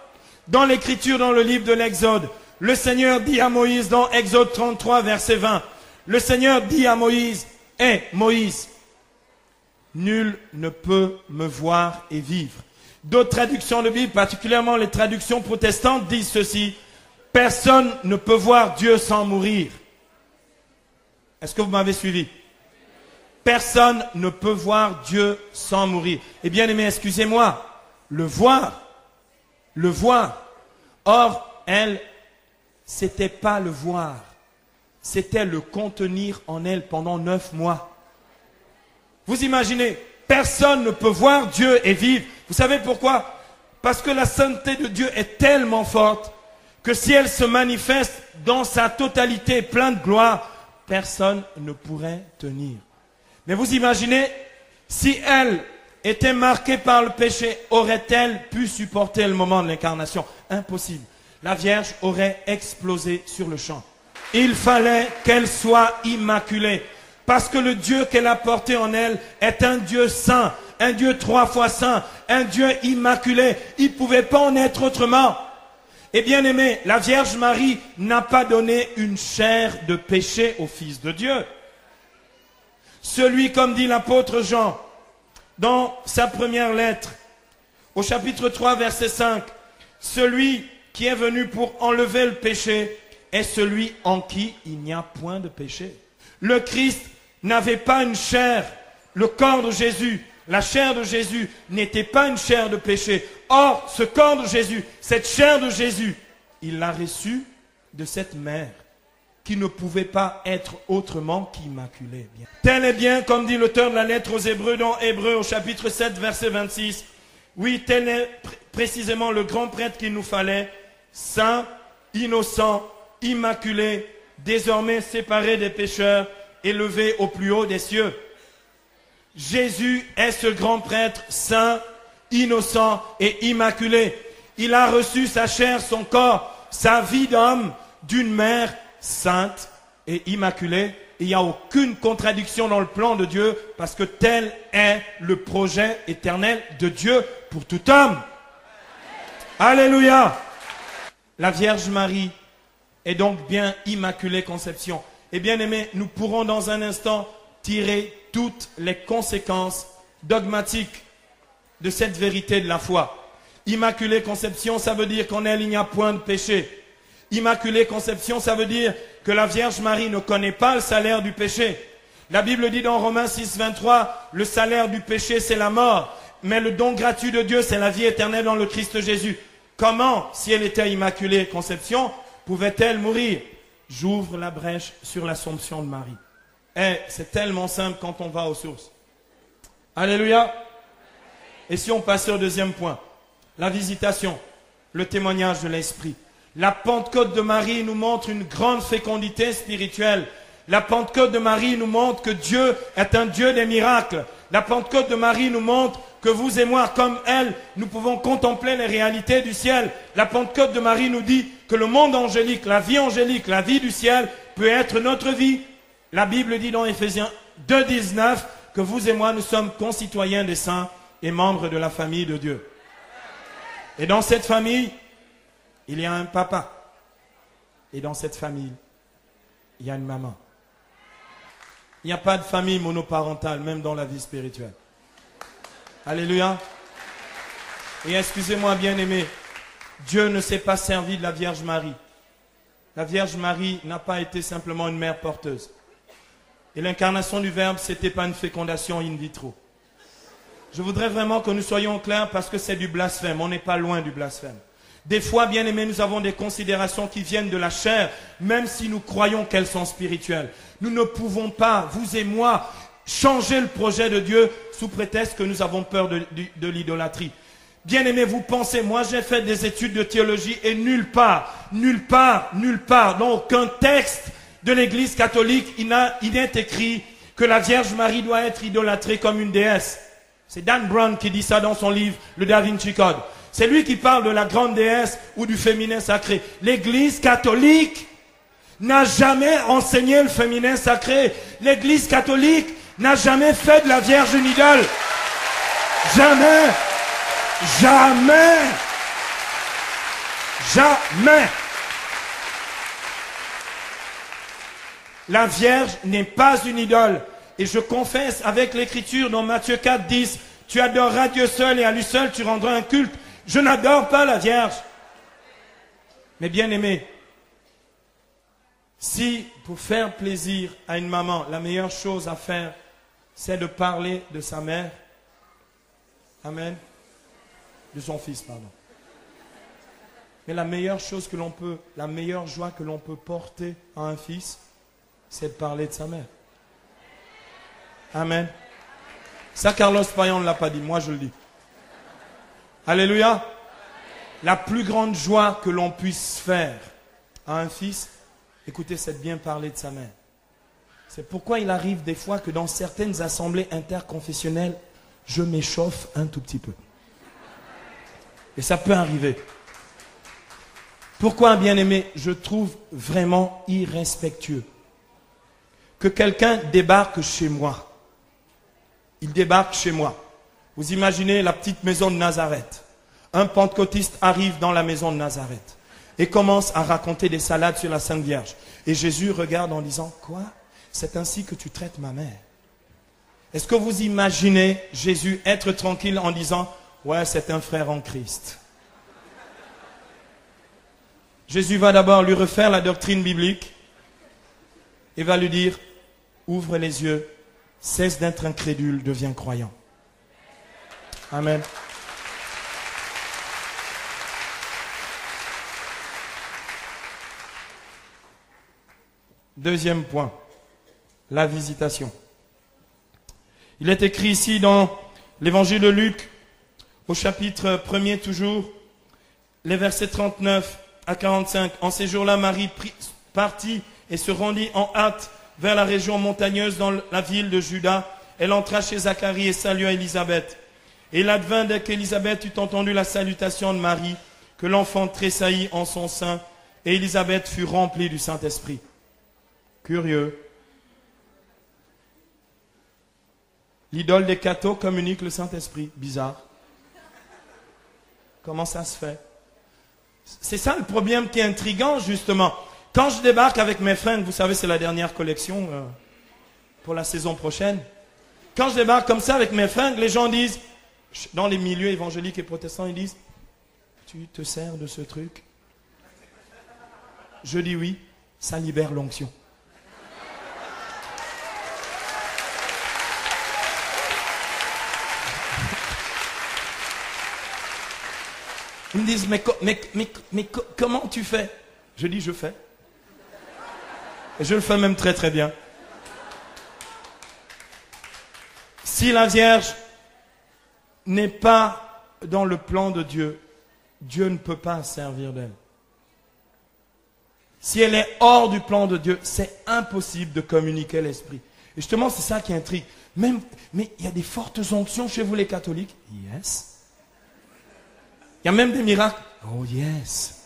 S1: Dans l'Écriture, dans le livre de l'Exode, le Seigneur dit à Moïse, dans Exode 33, verset 20, le Seigneur dit à Moïse, « Hé, Moïse, nul ne peut me voir et vivre. » D'autres traductions de Bible, particulièrement les traductions protestantes, disent ceci, « Personne ne peut voir Dieu sans mourir. » Est-ce que vous m'avez suivi? Personne ne peut voir Dieu sans mourir. Eh bien aimé, excusez-moi, le voir. Or, elle, c'était pas le voir, c'était le contenir en elle pendant 9 mois. Vous imaginez, personne ne peut voir Dieu et vivre. Vous savez pourquoi? Parce que la sainteté de Dieu est tellement forte que si elle se manifeste dans sa totalité, pleine de gloire, personne ne pourrait tenir. Mais vous imaginez, si elle était marquée par le péché, aurait-elle pu supporter le moment de l'incarnation? Impossible. La Vierge aurait explosé sur le champ. Il fallait qu'elle soit immaculée. Parce que le Dieu qu'elle a porté en elle est un Dieu saint, un Dieu 3 fois saint, un Dieu immaculé. Il ne pouvait pas en être autrement. Et bien aimé, la Vierge Marie n'a pas donné une chair de péché au Fils de Dieu. Celui, comme dit l'apôtre Jean, dans sa première lettre, au chapitre 3, verset 5, celui qui est venu pour enlever le péché est celui en qui il n'y a point de péché. Le Christ n'avait pas une chair, le corps de Jésus, la chair de Jésus n'était pas une chair de péché. Or, ce corps de Jésus, cette chair de Jésus, il l'a reçu de cette mère qui ne pouvait pas être autrement qu'immaculée. Tel est bien, comme dit l'auteur de la lettre aux Hébreux, dans Hébreux au chapitre 7, verset 26. Oui, tel est précisément le grand prêtre qu'il nous fallait, saint, innocent, immaculé, désormais séparé des pécheurs, élevé au plus haut des cieux. Jésus est ce grand prêtre saint, innocent et immaculé. Il a reçu sa chair, son corps, sa vie d'homme d'une mère sainte et immaculée. Il n'y a aucune contradiction dans le plan de Dieu parce que tel est le projet éternel de Dieu pour tout homme. Alléluia. La Vierge Marie est donc bien immaculée conception. Et bien aimé, nous pourrons dans un instant tirer toutes les conséquences dogmatiques de cette vérité de la foi. Immaculée conception, ça veut dire qu'en elle, il n'y a point de péché. Immaculée conception, ça veut dire que la Vierge Marie ne connaît pas le salaire du péché. La Bible dit dans Romains 6, 23, le salaire du péché, c'est la mort. Mais le don gratuit de Dieu, c'est la vie éternelle dans le Christ Jésus. Comment, si elle était immaculée conception, pouvait-elle mourir? J'ouvre la brèche sur l'Assomption de Marie. Et c'est tellement simple quand on va aux sources. Alléluia. Et si on passait au deuxième point, la visitation, le témoignage de l'Esprit. La Pentecôte de Marie nous montre une grande fécondité spirituelle. La Pentecôte de Marie nous montre que Dieu est un Dieu des miracles. La Pentecôte de Marie nous montre que vous et moi, comme elle, nous pouvons contempler les réalités du ciel. La Pentecôte de Marie nous dit que le monde angélique, la vie du ciel, peut être notre vie. La Bible dit dans Éphésiens 2, 19 que vous et moi, nous sommes concitoyens des saints et membres de la famille de Dieu. Et dans cette famille, il y a un papa. Et dans cette famille, il y a une maman. Il n'y a pas de famille monoparentale, même dans la vie spirituelle. Alléluia. Et excusez-moi, bien-aimés, Dieu ne s'est pas servi de la Vierge Marie. La Vierge Marie n'a pas été simplement une mère porteuse. Et l'incarnation du Verbe, ce n'était pas une fécondation in vitro. Je voudrais vraiment que nous soyons clairs parce que c'est du blasphème. On n'est pas loin du blasphème. Des fois, bien aimés, nous avons des considérations qui viennent de la chair, même si nous croyons qu'elles sont spirituelles. Nous ne pouvons pas, vous et moi, changer le projet de Dieu sous prétexte que nous avons peur de l'idolâtrie. Bien aimés, vous pensez, moi j'ai fait des études de théologie et nulle part, dans aucun texte de l'Église catholique, il n'est écrit que la Vierge Marie doit être idolâtrée comme une déesse. C'est Dan Brown qui dit ça dans son livre, le Da Vinci Code. C'est lui qui parle de la grande déesse ou du féminin sacré. L'Église catholique n'a jamais enseigné le féminin sacré. L'Église catholique n'a jamais fait de la Vierge une idole. Jamais. Jamais. Jamais. La Vierge n'est pas une idole. Et je confesse avec l'Écriture dans Matthieu 4, 10, tu adoreras Dieu seul et à lui seul tu rendras un culte. Je n'adore pas la Vierge. Mais bien aimé, si pour faire plaisir à une maman, la meilleure chose à faire, c'est de parler de sa mère, amen, de son fils, pardon. Mais la meilleure chose que l'on peut, la meilleure joie que l'on peut porter à un fils, c'est de parler de sa mère. Amen. Ça, Carlos Payan ne l'a pas dit, moi je le dis. Alléluia. La plus grande joie que l'on puisse faire à un fils, écoutez, c'est de bien parler de sa mère. C'est pourquoi il arrive des fois que dans certaines assemblées interconfessionnelles, je m'échauffe un tout petit peu. Et ça peut arriver. Pourquoi, bien aimé, je trouve vraiment irrespectueux que quelqu'un débarque chez moi. Il débarque chez moi. Vous imaginez la petite maison de Nazareth. Un pentecôtiste arrive dans la maison de Nazareth et commence à raconter des salades sur la Sainte Vierge. Et Jésus regarde en disant, quoi? C'est ainsi que tu traites ma mère. Est-ce que vous imaginez Jésus être tranquille en disant, ouais, c'est un frère en Christ? Jésus va d'abord lui refaire la doctrine biblique et va lui dire, ouvre les yeux, cesse d'être incrédule, deviens croyant. Amen. Deuxième point, la visitation. Il est écrit ici dans l'évangile de Luc, au chapitre 1er toujours, les versets 39 à 45. En ces jours-là, Marie partit et se rendit en hâte vers la région montagneuse dans la ville de Juda. Elle entra chez Zacharie et salua Élisabeth. Et il advint dès qu'Élisabeth eut entendu la salutation de Marie, que l'enfant tressaillit en son sein, et Élisabeth fut remplie du Saint-Esprit. Curieux. L'idole des cathos communique le Saint-Esprit. Bizarre. Comment ça se fait? C'est ça le problème qui est intriguant, justement. Quand je débarque avec mes fringues, vous savez, c'est la dernière collection pour la saison prochaine. Quand je débarque comme ça avec mes fringues, les gens disent, dans les milieux évangéliques et protestants, ils disent, tu te sers de ce truc? Je dis oui, ça libère l'onction. Ils me disent, mais comment tu fais? Je dis, je fais. Et je le fais même très très bien. Si la Vierge n'est pas dans le plan de Dieu, Dieu ne peut pas servir d'elle. Si elle est hors du plan de Dieu, c'est impossible de communiquer l'Esprit. Et justement, c'est ça qui intrigue. Mais il y a des fortes onctions chez vous les catholiques. Yes. Il y a même des miracles. Oh yes.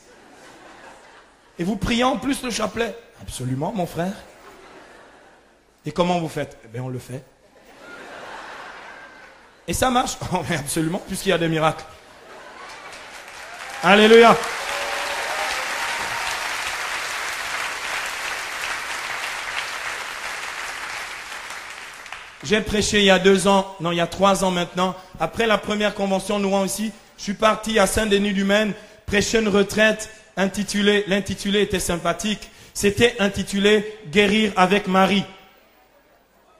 S1: Et vous priez en plus le chapelet. Absolument, mon frère. Et comment vous faites? Eh bien, on le fait. Et ça marche? Oh, mais absolument, puisqu'il y a des miracles. Alléluia. J'ai prêché il y a 2 ans, non, il y a 3 ans maintenant. Après la première convention Nouan aussi, je suis parti à Saint-Denis-du-Maine, prêcher une retraite intitulée, l'intitulé était sympathique, c'était intitulé « Guérir avec Marie ».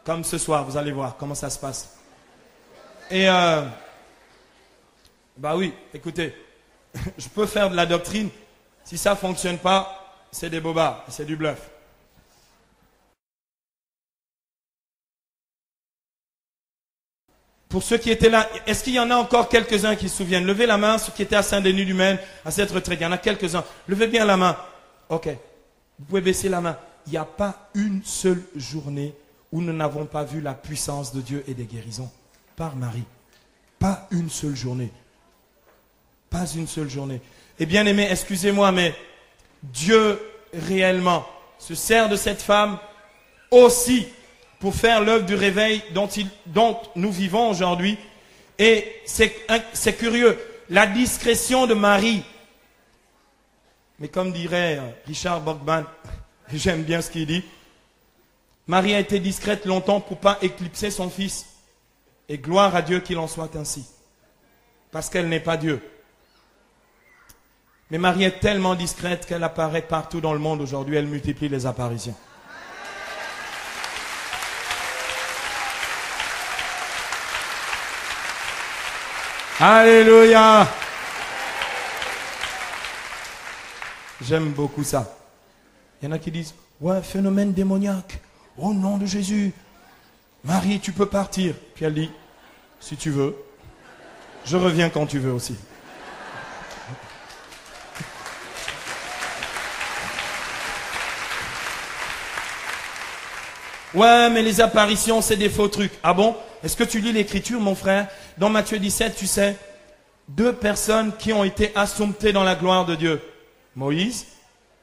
S1: Comme ce soir, vous allez voir comment ça se passe. Et, bah oui, écoutez, je peux faire de la doctrine. Si ça ne fonctionne pas, c'est des bobards, c'est du bluff. Pour ceux qui étaient là, est-ce qu'il y en a encore quelques-uns qui se souviennent? Levez la main, ceux qui étaient à Saint-Denis-du-Maine, à cette retraite. Il y en a quelques-uns. Levez bien la main. Ok. Vous pouvez baisser la main. Il n'y a pas une seule journée où nous n'avons pas vu la puissance de Dieu et des guérisons. Par Marie. Pas une seule journée. Pas une seule journée. Et bien aimé, excusez-moi, mais Dieu réellement se sert de cette femme aussi pour faire l'œuvre du réveil dont nous vivons aujourd'hui. Et c'est curieux, la discrétion de Marie. Mais comme dirait Richard Borgman, j'aime bien ce qu'il dit, Marie a été discrète longtemps pour ne pas éclipser son fils. Et gloire à Dieu qu'il en soit ainsi. Parce qu'elle n'est pas Dieu. Mais Marie est tellement discrète qu'elle apparaît partout dans le monde aujourd'hui. Elle multiplie les apparitions. Alléluia! J'aime beaucoup ça. Il y en a qui disent, ouais, phénomène démoniaque. Au nom de Jésus. Marie, tu peux partir. Puis elle dit, si tu veux, je reviens quand tu veux aussi. Ouais, mais les apparitions, c'est des faux trucs. Ah bon? Est-ce que tu lis l'Écriture, mon frère? Dans Matthieu 17, tu sais, 2 personnes qui ont été assomptées dans la gloire de Dieu. Moïse,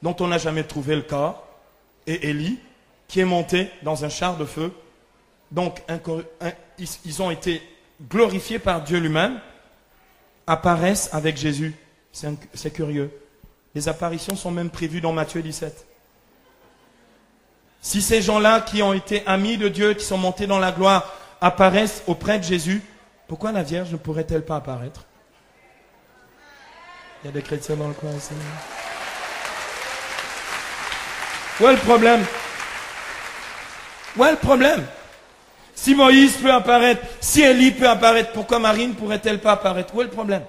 S1: dont on n'a jamais trouvé le corps, et Élie, qui est monté dans un char de feu. Donc, ils ont été glorifiés par Dieu lui-même, apparaissent avec Jésus. C'est curieux. Les apparitions sont même prévues dans Matthieu 17. Si ces gens-là qui ont été amis de Dieu, qui sont montés dans la gloire, apparaissent auprès de Jésus, pourquoi la Vierge ne pourrait-elle pas apparaître? Il y a des chrétiens dans le coin aussi. Où est le problème? Où est le problème? Si Moïse peut apparaître, si Élie peut apparaître, pourquoi Marie ne pourrait-elle pas apparaître? Où est le problème?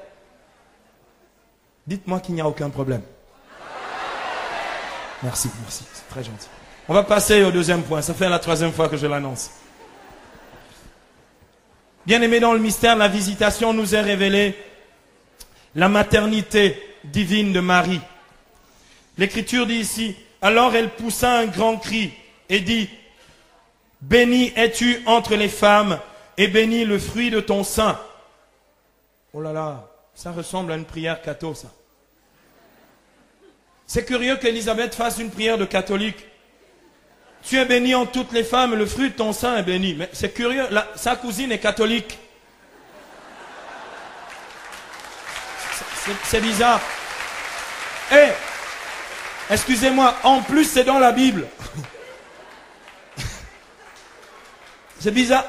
S1: Dites-moi qu'il n'y a aucun problème. Merci, merci, c'est très gentil. On va passer au 2e point. Ça fait la 3e fois que je l'annonce. Bien-aimés, dans le mystère de la visitation, nous est révélé la maternité divine de Marie. L'Écriture dit ici, alors elle poussa un grand cri et dit, béni es-tu entre les femmes et béni le fruit de ton sein. Oh là là, ça ressemble à une prière catho, ça. C'est curieux qu'Élisabeth fasse une prière de catholique. Tu es béni en toutes les femmes, le fruit de ton sein est béni. Mais c'est curieux, sa cousine est catholique. C'est bizarre. Eh, excusez-moi, en plus c'est dans la Bible. C'est bizarre.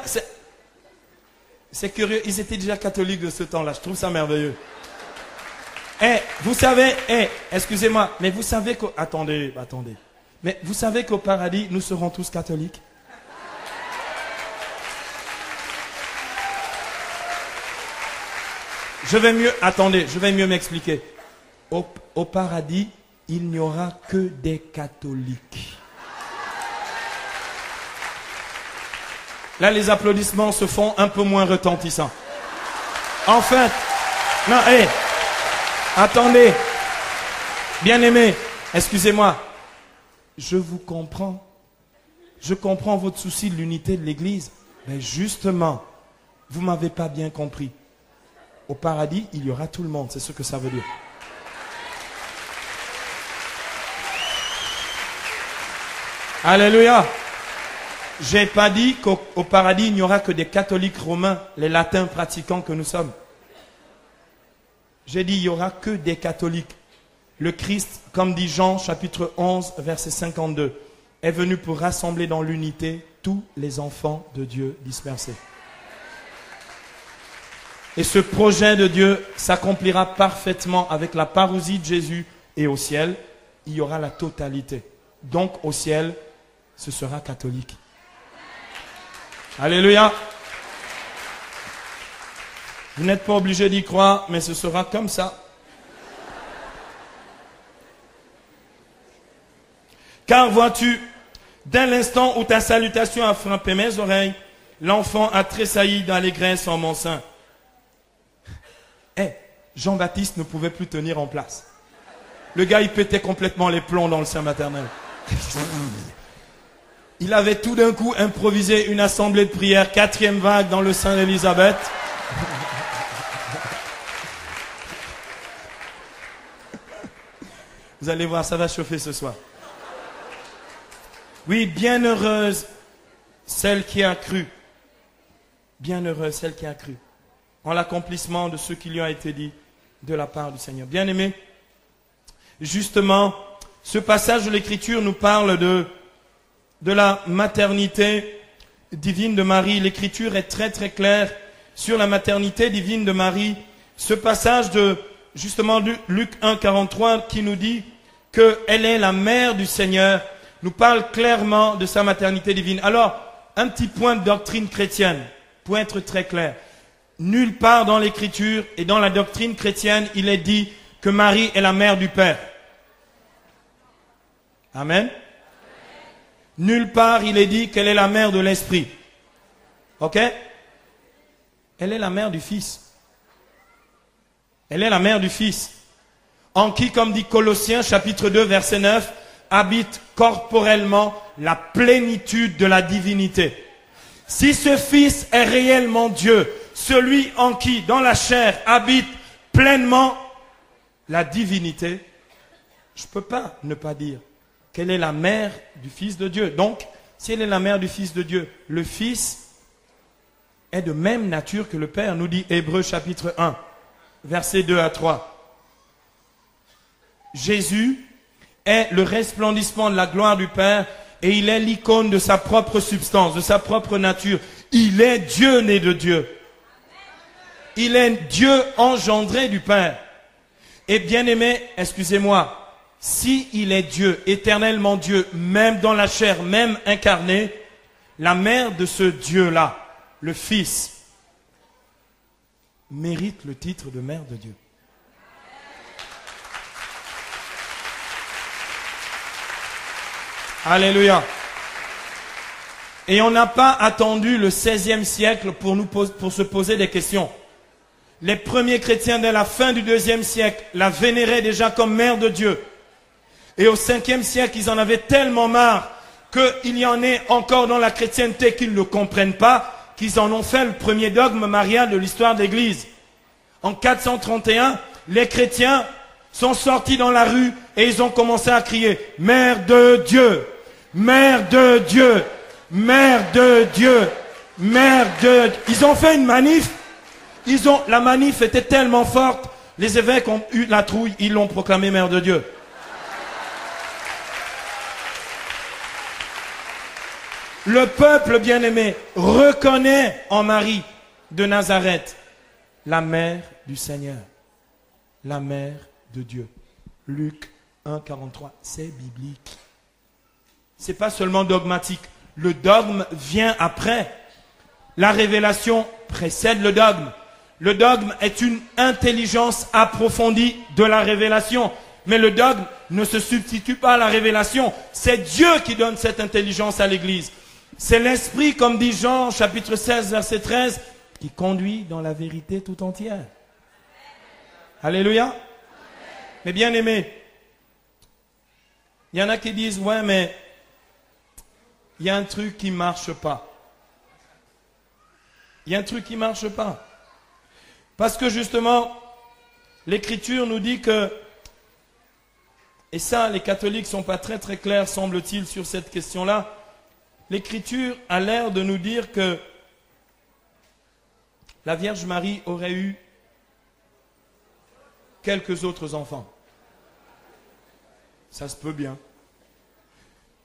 S1: C'est curieux, ils étaient déjà catholiques de ce temps-là. Je trouve ça merveilleux. Eh, vous savez, excusez-moi, mais vous savez que... Attendez. Mais vous savez qu'au paradis, nous serons tous catholiques? Je vais mieux m'expliquer. Au paradis, il n'y aura que des catholiques. Là, les applaudissements se font un peu moins retentissants. En fait, non, attendez. Bien-aimés, excusez-moi. Je vous comprends. Je comprends votre souci de l'unité de l'Église. Mais justement, vous ne m'avez pas bien compris. Au paradis, il y aura tout le monde. C'est ce que ça veut dire. Alléluia. Je n'ai pas dit qu'au paradis, il n'y aura que des catholiques romains, les latins pratiquants que nous sommes. J'ai dit, il n'y aura que des catholiques. Le Christ, comme dit Jean, chapitre 11, verset 52, est venu pour rassembler dans l'unité tous les enfants de Dieu dispersés. Et ce projet de Dieu s'accomplira parfaitement avec la parousie de Jésus et au ciel, il y aura la totalité. Donc au ciel, ce sera catholique. Alléluia. Vous n'êtes pas obligé d'y croire, mais ce sera comme ça. Car vois-tu, dès l'instant où ta salutation a frappé mes oreilles, l'enfant a tressailli d'allégresse en mon sein. Jean-Baptiste ne pouvait plus tenir en place. Le gars, il pétait complètement les plombs dans le sein maternel. Il avait tout d'un coup improvisé une assemblée de prière, 4e vague dans le sein d'Élisabeth. Vous allez voir, ça va chauffer ce soir. Oui, bienheureuse celle qui a cru. Bienheureuse celle qui a cru. En l'accomplissement de ce qui lui a été dit de la part du Seigneur. Bien-aimés, justement, ce passage de l'Écriture nous parle de la maternité divine de Marie. L'Écriture est très très claire sur la maternité divine de Marie. Ce passage de, justement, Luc 1, 43, qui nous dit qu'elle est la mère du Seigneur, nous parle clairement de sa maternité divine. Alors, un petit point de doctrine chrétienne, pour être très clair. Nulle part dans l'Écriture et dans la doctrine chrétienne, il est dit que Marie est la mère du Père. Amen. Nulle part il est dit qu'elle est la mère de l'Esprit. Ok? Elle est la mère du Fils. Elle est la mère du Fils. En qui, comme dit Colossiens chapitre 2 verset 9, habite corporellement la plénitude de la divinité. Si ce Fils est réellement Dieu, celui en qui, dans la chair, habite pleinement la divinité, je ne peux pas ne pas dire qu'elle est la mère du Fils de Dieu. Donc, si elle est la mère du Fils de Dieu, le Fils est de même nature que le Père, nous dit Hébreux chapitre 1, versets 2 à 3. Jésus est le resplendissement de la gloire du Père et il est l'icône de sa propre substance, de sa propre nature. Il est Dieu né de Dieu. Il est Dieu engendré du Père. Et bien aimé, excusez-moi, si il est Dieu, éternellement Dieu, même dans la chair, même incarné, la mère de ce Dieu-là, le Fils, mérite le titre de mère de Dieu. Alléluia. Et on n'a pas attendu le 16e siècle pour se poser des questions. Les premiers chrétiens dès la fin du 2e siècle la vénéraient déjà comme mère de Dieu. Et au 5e siècle, ils en avaient tellement marre qu'il y en ait encore dans la chrétienté qu'ils ne comprennent pas, qu'ils en ont fait le premier dogme marial de l'histoire de l'Église. En 431, les chrétiens sont sortis dans la rue et ils ont commencé à crier « Mère de Dieu, Mère de Dieu, Mère de Dieu, Mère de Dieu ». Ils ont fait une manif. La manif était tellement forte, les évêques ont eu la trouille, ils l'ont proclamé mère de Dieu. Le peuple bien-aimé reconnaît en Marie de Nazareth la mère du Seigneur, la mère de Dieu. Luc 1, 43, c'est biblique. C'est pas seulement dogmatique. Le dogme vient après. La révélation précède le dogme. Le dogme est une intelligence approfondie de la révélation. Mais le dogme ne se substitue pas à la révélation. C'est Dieu qui donne cette intelligence à l'Église. C'est l'Esprit, comme dit Jean, chapitre 16, verset 13, qui conduit dans la vérité tout entière. Alléluia. Mais bien aimé, il y en a qui disent, ouais, mais il y a un truc qui ne marche pas. Il y a un truc qui ne marche pas. Parce que justement, l'Écriture nous dit que, et ça, les catholiques ne sont pas très très clairs, semble-t-il, sur cette question-là. L'Écriture a l'air de nous dire que la Vierge Marie aurait eu quelques autres enfants. Ça se peut bien.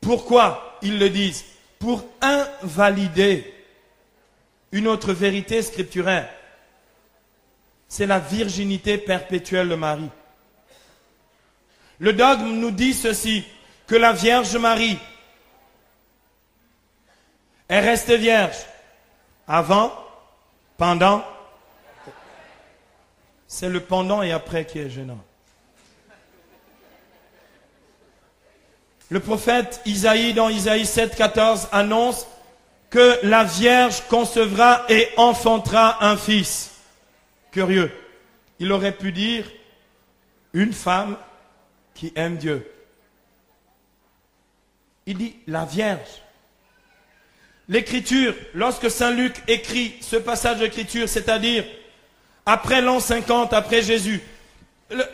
S1: Pourquoi ils le disent? pour invalider une autre vérité scripturaire. C'est la virginité perpétuelle de Marie. Le dogme nous dit ceci, que la Vierge Marie est restée vierge avant, pendant. C'est le pendant et après qui est gênant. Le prophète Isaïe, dans Isaïe 7,14, annonce que la Vierge concevra et enfantera un fils. Curieux. Il aurait pu dire une femme qui aime Dieu. Il dit la Vierge. L'Écriture, lorsque Saint Luc écrit ce passage d'Écriture, c'est-à-dire après l'an 50, après Jésus,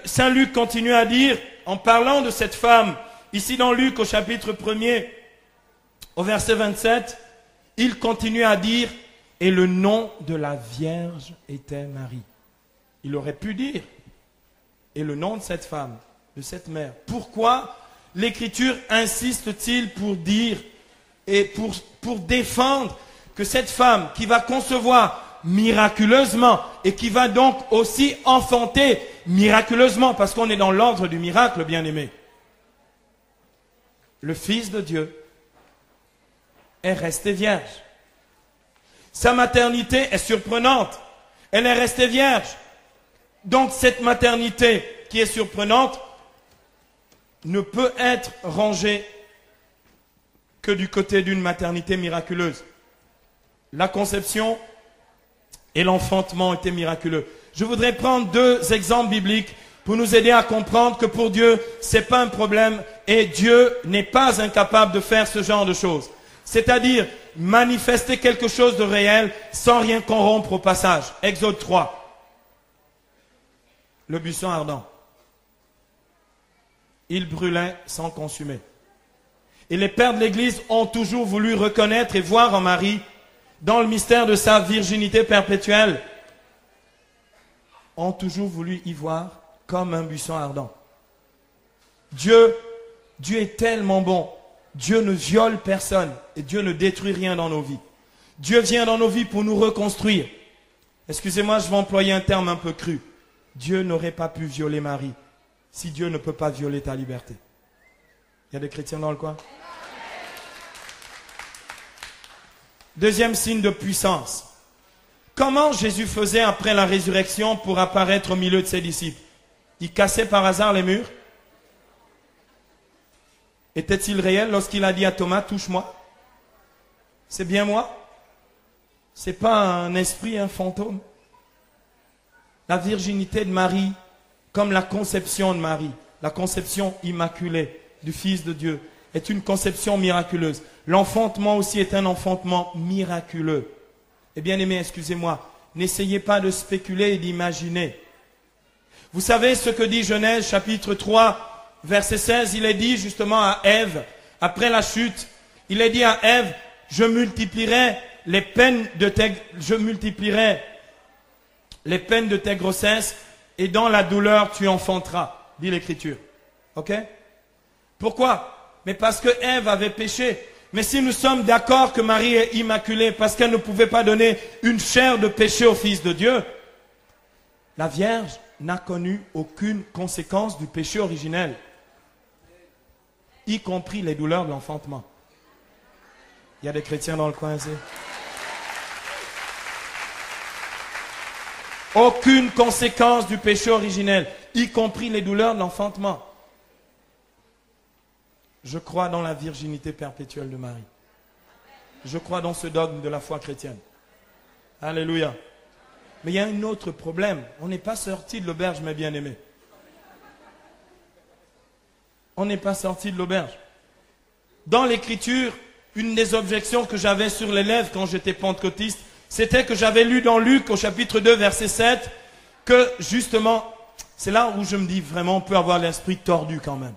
S1: Saint Luc continue à dire, en parlant de cette femme, ici dans Luc au chapitre 1er, au verset 27, il continue à dire, et le nom de la Vierge était Marie. Il aurait pu dire, et le nom de cette femme, de cette mère. Pourquoi l'Écriture insiste-t-il pour dire et pour défendre que cette femme qui va concevoir miraculeusement et qui va donc aussi enfanter miraculeusement, parce qu'on est dans l'ordre du miracle, bien-aimé, le Fils de Dieu est resté vierge. Sa maternité est surprenante. Elle est restée vierge. Donc cette maternité qui est surprenante ne peut être rangée que du côté d'une maternité miraculeuse. La conception et l'enfantement étaient miraculeux. Je voudrais prendre deux exemples bibliques pour nous aider à comprendre que pour Dieu, c'est pas un problème et Dieu n'est pas incapable de faire ce genre de choses. C'est-à-dire manifester quelque chose de réel sans rien corrompre au passage. Exode 3. Le buisson ardent. Il brûlait sans consumer. Et les pères de l'Église ont toujours voulu reconnaître et voir en Marie, dans le mystère de sa virginité perpétuelle, ont toujours voulu y voir comme un buisson ardent. Dieu est tellement bon. Dieu ne viole personne et Dieu ne détruit rien dans nos vies. Dieu vient dans nos vies pour nous reconstruire. Excusez-moi, je vais employer un terme un peu cru. Dieu n'aurait pas pu violer Marie si Dieu ne peut pas violer ta liberté. Il y a des chrétiens dans le coin? Deuxième signe de puissance. Comment Jésus faisait après la résurrection pour apparaître au milieu de ses disciples? Il cassait par hasard les murs? Était-il réel lorsqu'il a dit à Thomas, touche-moi? C'est bien moi? C'est pas un esprit, un fantôme? La virginité de Marie, comme la conception de Marie, la conception immaculée du Fils de Dieu, est une conception miraculeuse. L'enfantement aussi est un enfantement miraculeux. Et bien aimé, excusez-moi, n'essayez pas de spéculer et d'imaginer. Vous savez ce que dit Genèse chapitre 3, verset 16, il est dit justement à Ève, après la chute, il est dit à Ève, je multiplierai les peines de tes grossesses et dans la douleur tu enfanteras, dit l'Écriture. Ok? Pourquoi? Mais parce que Ève avait péché. Mais si nous sommes d'accord que Marie est immaculée parce qu'elle ne pouvait pas donner une chair de péché au Fils de Dieu, la Vierge n'a connu aucune conséquence du péché originel, y compris les douleurs de l'enfantement. Il y a des chrétiens dans le coin ici. Aucune conséquence du péché originel, y compris les douleurs de l'enfantement. Je crois dans la virginité perpétuelle de Marie. Je crois dans ce dogme de la foi chrétienne. Alléluia. Mais il y a un autre problème. On n'est pas sorti de l'auberge, mes bien-aimés. On n'est pas sorti de l'auberge. Dans l'Écriture, une des objections que j'avais sur les lèvres quand j'étais pentecôtiste, c'était que j'avais lu dans Luc au chapitre 2, verset 7, que justement, c'est là où je me dis vraiment, on peut avoir l'esprit tordu quand même.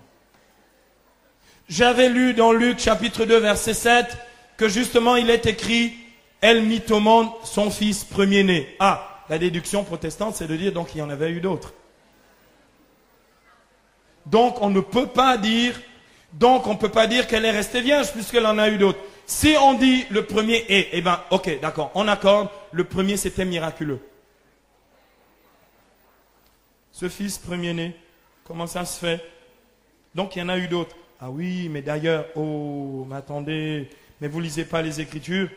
S1: J'avais lu dans Luc chapitre 2, verset 7, que justement il est écrit, elle mit au monde son fils premier-né. Ah, la déduction protestante, c'est de dire donc il y en avait eu d'autres. Donc on ne peut pas dire qu'elle est restée vierge puisqu'elle en a eu d'autres. si on dit le premier est, eh bien, ok, d'accord, on accorde, le premier c'était miraculeux. Ce fils premier-né, comment ça se fait? Donc il y en a eu d'autres. Ah oui, mais d'ailleurs, oh, mais attendez, mais vous lisez pas les Écritures.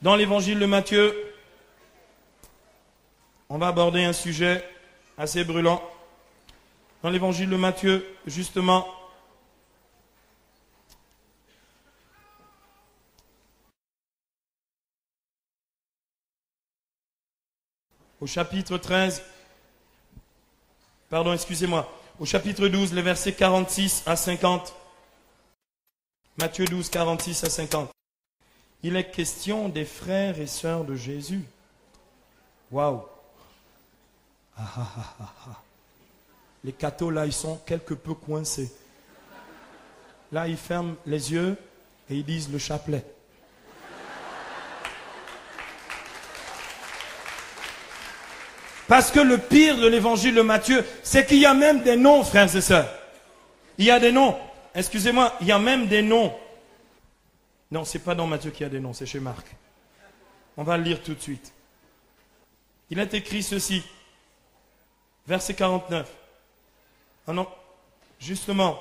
S1: Dans l'évangile de Matthieu, on va aborder un sujet assez brûlant. Dans l'évangile de Matthieu, justement, au chapitre 13, pardon, excusez-moi, au chapitre 12, les versets 46 à 50. Matthieu 12, 46 à 50. Il est question des frères et sœurs de Jésus. Waouh! Les cathos, là, ils sont quelque peu coincés. Là, ils ferment les yeux et ils disent le chapelet. Parce que le pire de l'évangile de Matthieu, c'est qu'il y a même des noms, frères et sœurs. Il y a des noms. Excusez-moi, il y a même des noms. Non, ce n'est pas dans Matthieu qu'il y a des noms, c'est chez Marc. On va le lire tout de suite. Il est écrit ceci, verset 49. Ah non, justement,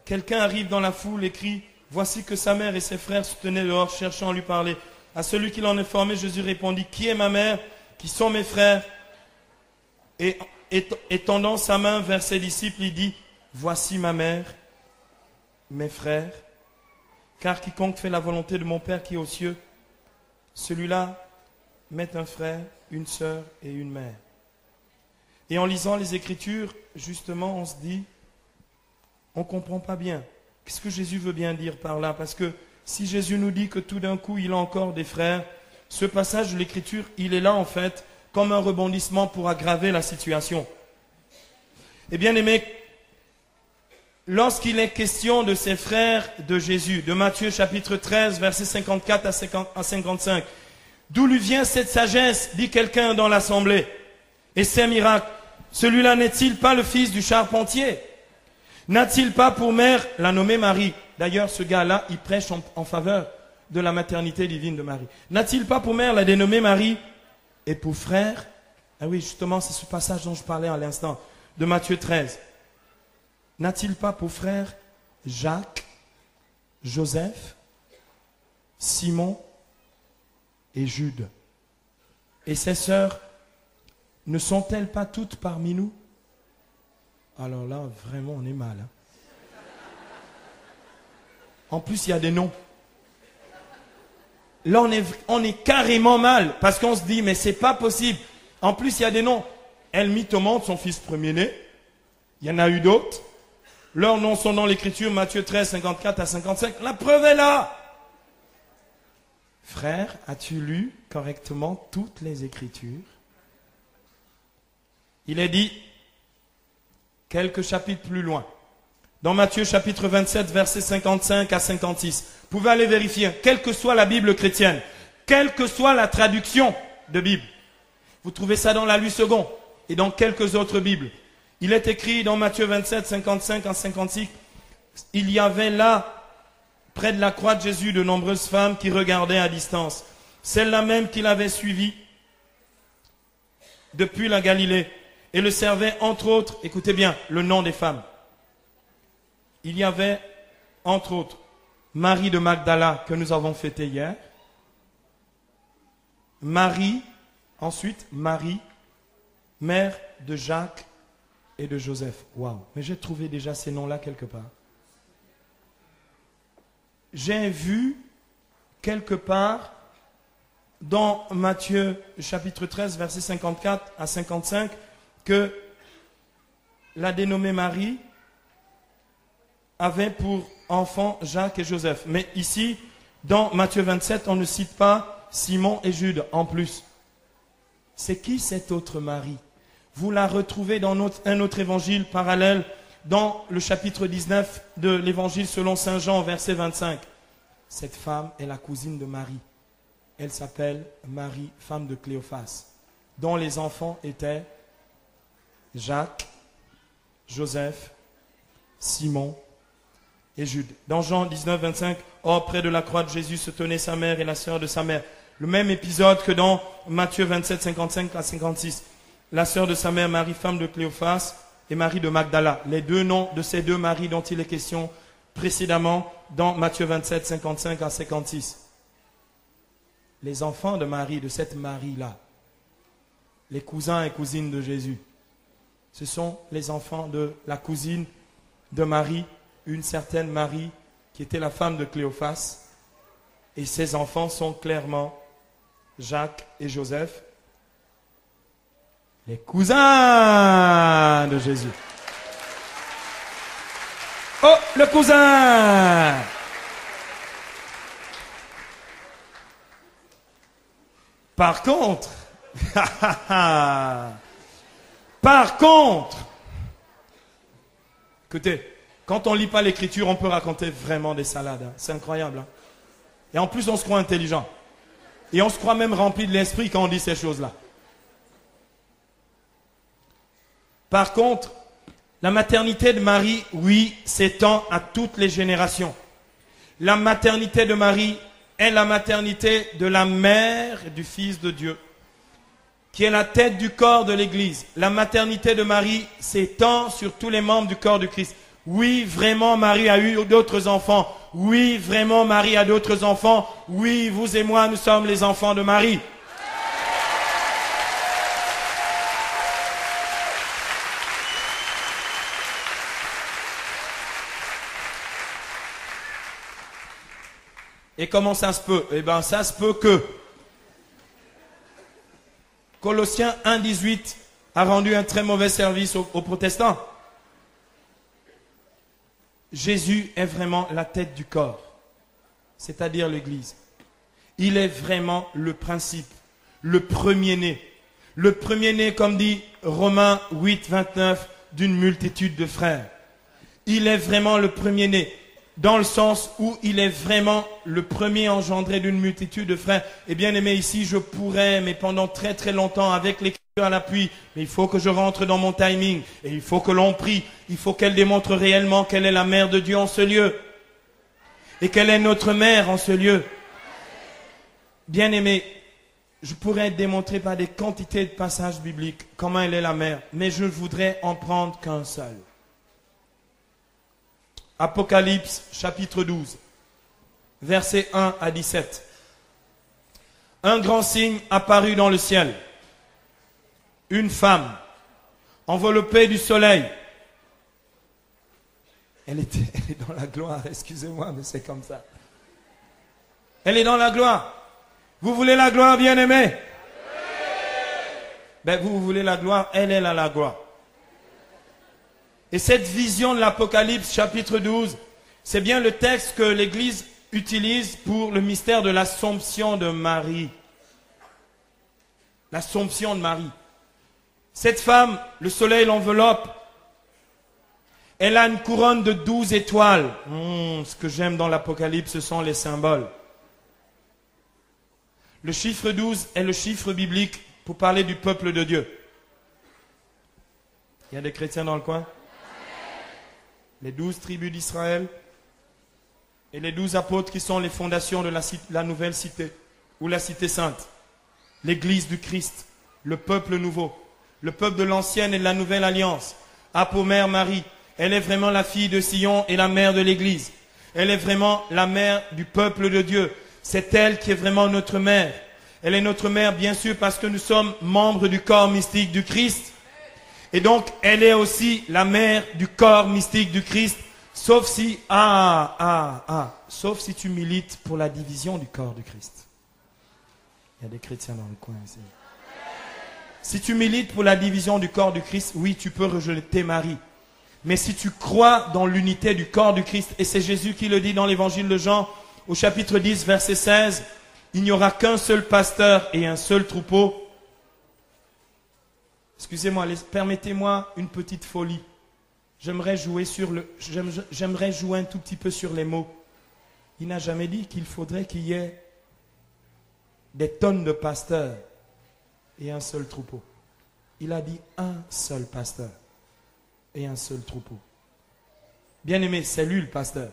S1: quelqu'un arrive dans la foule et crie, « Voici que sa mère et ses frères se tenaient dehors, cherchant à lui parler. » À celui qui l'en informait, Jésus répondit, « Qui est ma mère? Qui sont mes frères ?» Et tendant sa main vers ses disciples, il dit, « Voici ma mère, mes frères, car quiconque fait la volonté de mon Père qui est aux cieux, celui-là met un frère, une sœur et une mère. » Et en lisant les Écritures, justement, on se dit, on ne comprend pas bien. Qu'est-ce que Jésus veut bien dire par là? Parce que si Jésus nous dit que tout d'un coup, il a encore des frères, ce passage de l'Écriture, il est là en fait, comme un rebondissement pour aggraver la situation. Eh bien aimés, lorsqu'il est question de ces frères de Jésus, de Matthieu chapitre 13, versets 54 à 55, d'où lui vient cette sagesse, dit quelqu'un dans l'assemblée, et ces miracles, celui-là n'est-il pas le fils du charpentier? N'a-t-il pas pour mère la nommée Marie? D'ailleurs, ce gars-là, il prêche en faveur de la maternité divine de Marie. N'a-t-il pas pour mère la dénommée Marie? Et pour frère? Ah oui, justement, c'est ce passage dont je parlais à l'instant, de Matthieu 13. N'a-t-il pas pour frère Jacques, Joseph, Simon et Jude? Et ses sœurs ne sont-elles pas toutes parmi nous? Alors là, vraiment, on est mal. Hein? En plus, il y a des noms. Là, on est carrément mal, parce qu'on se dit, mais c'est pas possible. En plus, il y a des noms. Elmitomonte, son fils premier-né. Il y en a eu d'autres. Leurs noms sont dans l'Écriture, Matthieu 13, 54 à 55. La preuve est là. Frère, as-tu lu correctement toutes les Écritures? Il est dit, quelques chapitres plus loin, dans Matthieu chapitre 27, versets 55 à 56. Vous pouvez aller vérifier, quelle que soit la Bible chrétienne, quelle que soit la traduction de Bible. Vous trouvez ça dans la Louis II et dans quelques autres Bibles. Il est écrit dans Matthieu 27, 55 à 56, il y avait là, près de la croix de Jésus, de nombreuses femmes qui regardaient à distance. Celle-là même qu'il avait suivie depuis la Galilée et le servait entre autres, écoutez bien, le nom des femmes. Il y avait entre autres Marie de Magdala que nous avons fêtée hier. Marie, ensuite Marie, mère de Jacques et de Joseph. Waouh, mais j'ai trouvé déjà ces noms-là quelque part. J'ai vu quelque part dans Matthieu chapitre 13, versets 54 à 55, que la dénommée Marie avait pour enfants Jacques et Joseph. Mais ici, dans Matthieu 27, on ne cite pas Simon et Jude en plus. C'est qui cette autre Marie? Vous la retrouvez dans un autre évangile parallèle, dans le chapitre 19 de l'évangile selon Saint Jean, verset 25. Cette femme est la cousine de Marie. Elle s'appelle Marie, femme de Cléophas, dont les enfants étaient Jacques, Joseph, Simon et Jude. Dans Jean 19, 25, or près de la croix de Jésus se tenaient sa mère et la sœur de sa mère. Le même épisode que dans Matthieu 27, 55 à 56. La sœur de sa mère, Marie, femme de Cléophas, et Marie de Magdala. Les deux noms de ces deux maris dont il est question précédemment dans Matthieu 27, 55 à 56. Les enfants de Marie, de cette Marie-là, les cousins et cousines de Jésus, ce sont les enfants de la cousine de Marie, une certaine Marie qui était la femme de Cléophas. Et ses enfants sont clairement Jacques et Joseph, les cousins de Jésus. Oh, le cousin! Par contre, écoutez, quand on ne lit pas l'écriture, on peut raconter vraiment des salades. Hein. C'est incroyable. Hein. Et en plus, on se croit intelligent. Et on se croit même rempli de l'esprit quand on dit ces choses-là. Par contre, la maternité de Marie, oui, s'étend à toutes les générations. La maternité de Marie est la maternité de la mère du Fils de Dieu, qui est la tête du corps de l'Église. La maternité de Marie s'étend sur tous les membres du corps de Christ. Oui, vraiment, Marie a eu d'autres enfants. Oui, vraiment, Marie a d'autres enfants. Oui, vous et moi, nous sommes les enfants de Marie. Et comment ça se peut? Eh bien, ça se peut que Colossiens 1,18 a rendu un très mauvais service aux protestants. Jésus est vraiment la tête du corps, c'est-à-dire l'Église. Il est vraiment le principe, le premier-né. Le premier-né, comme dit Romains 8, 29, d'une multitude de frères. Il est vraiment le premier-né, dans le sens où il est vraiment le premier engendré d'une multitude de frères. Et bien aimé, ici, je pourrais, mais pendant très très longtemps, avec l'écriture à l'appui, mais il faut que je rentre dans mon timing, et il faut que l'on prie, il faut qu'elle démontre réellement qu'elle est la mère de Dieu en ce lieu, et qu'elle est notre mère en ce lieu. Bien aimé, je pourrais démontrer par des quantités de passages bibliques comment elle est la mère, mais je ne voudrais en prendre qu'un seul. Apocalypse chapitre 12, versets 1 à 17. Un grand signe apparut dans le ciel. Une femme, enveloppée du soleil. Elle est dans la gloire, excusez-moi, mais c'est comme ça. Elle est dans la gloire. Vous voulez la gloire, bien-aimé? Ben, vous voulez la gloire, elle est la gloire. Et cette vision de l'Apocalypse chapitre 12, c'est bien le texte que l'Église utilise pour le mystère de l'Assomption de Marie. L'Assomption de Marie. Cette femme, le soleil l'enveloppe. Elle a une couronne de 12 étoiles. Ce que j'aime dans l'Apocalypse, ce sont les symboles. Le chiffre 12 est le chiffre biblique pour parler du peuple de Dieu. Il y a des chrétiens dans le coin? Les 12 tribus d'Israël et les 12 apôtres qui sont les fondations de la nouvelle cité ou la cité sainte. L'église du Christ, le peuple nouveau, le peuple de l'ancienne et de la nouvelle alliance. A pour mère Marie, elle est vraiment la fille de Sion et la mère de l'église. Elle est vraiment la mère du peuple de Dieu. C'est elle qui est vraiment notre mère. Elle est notre mère bien sûr parce que nous sommes membres du corps mystique du Christ. Et donc, elle est aussi la mère du corps mystique du Christ, sauf si, sauf si tu milites pour la division du corps du Christ. Il y a des chrétiens dans le coin ici. Si tu milites pour la division du corps du Christ, oui, tu peux rejeter Marie. Mais si tu crois dans l'unité du corps du Christ, et c'est Jésus qui le dit dans l'évangile de Jean, au chapitre 10, verset 16, il n'y aura qu'un seul pasteur et un seul troupeau. Excusez-moi, permettez-moi une petite folie. J'aimerais jouer un tout petit peu sur les mots. Il n'a jamais dit qu'il faudrait qu'il y ait des tonnes de pasteurs et un seul troupeau. Il a dit un seul pasteur et un seul troupeau. Bien-aimé, c'est lui le pasteur.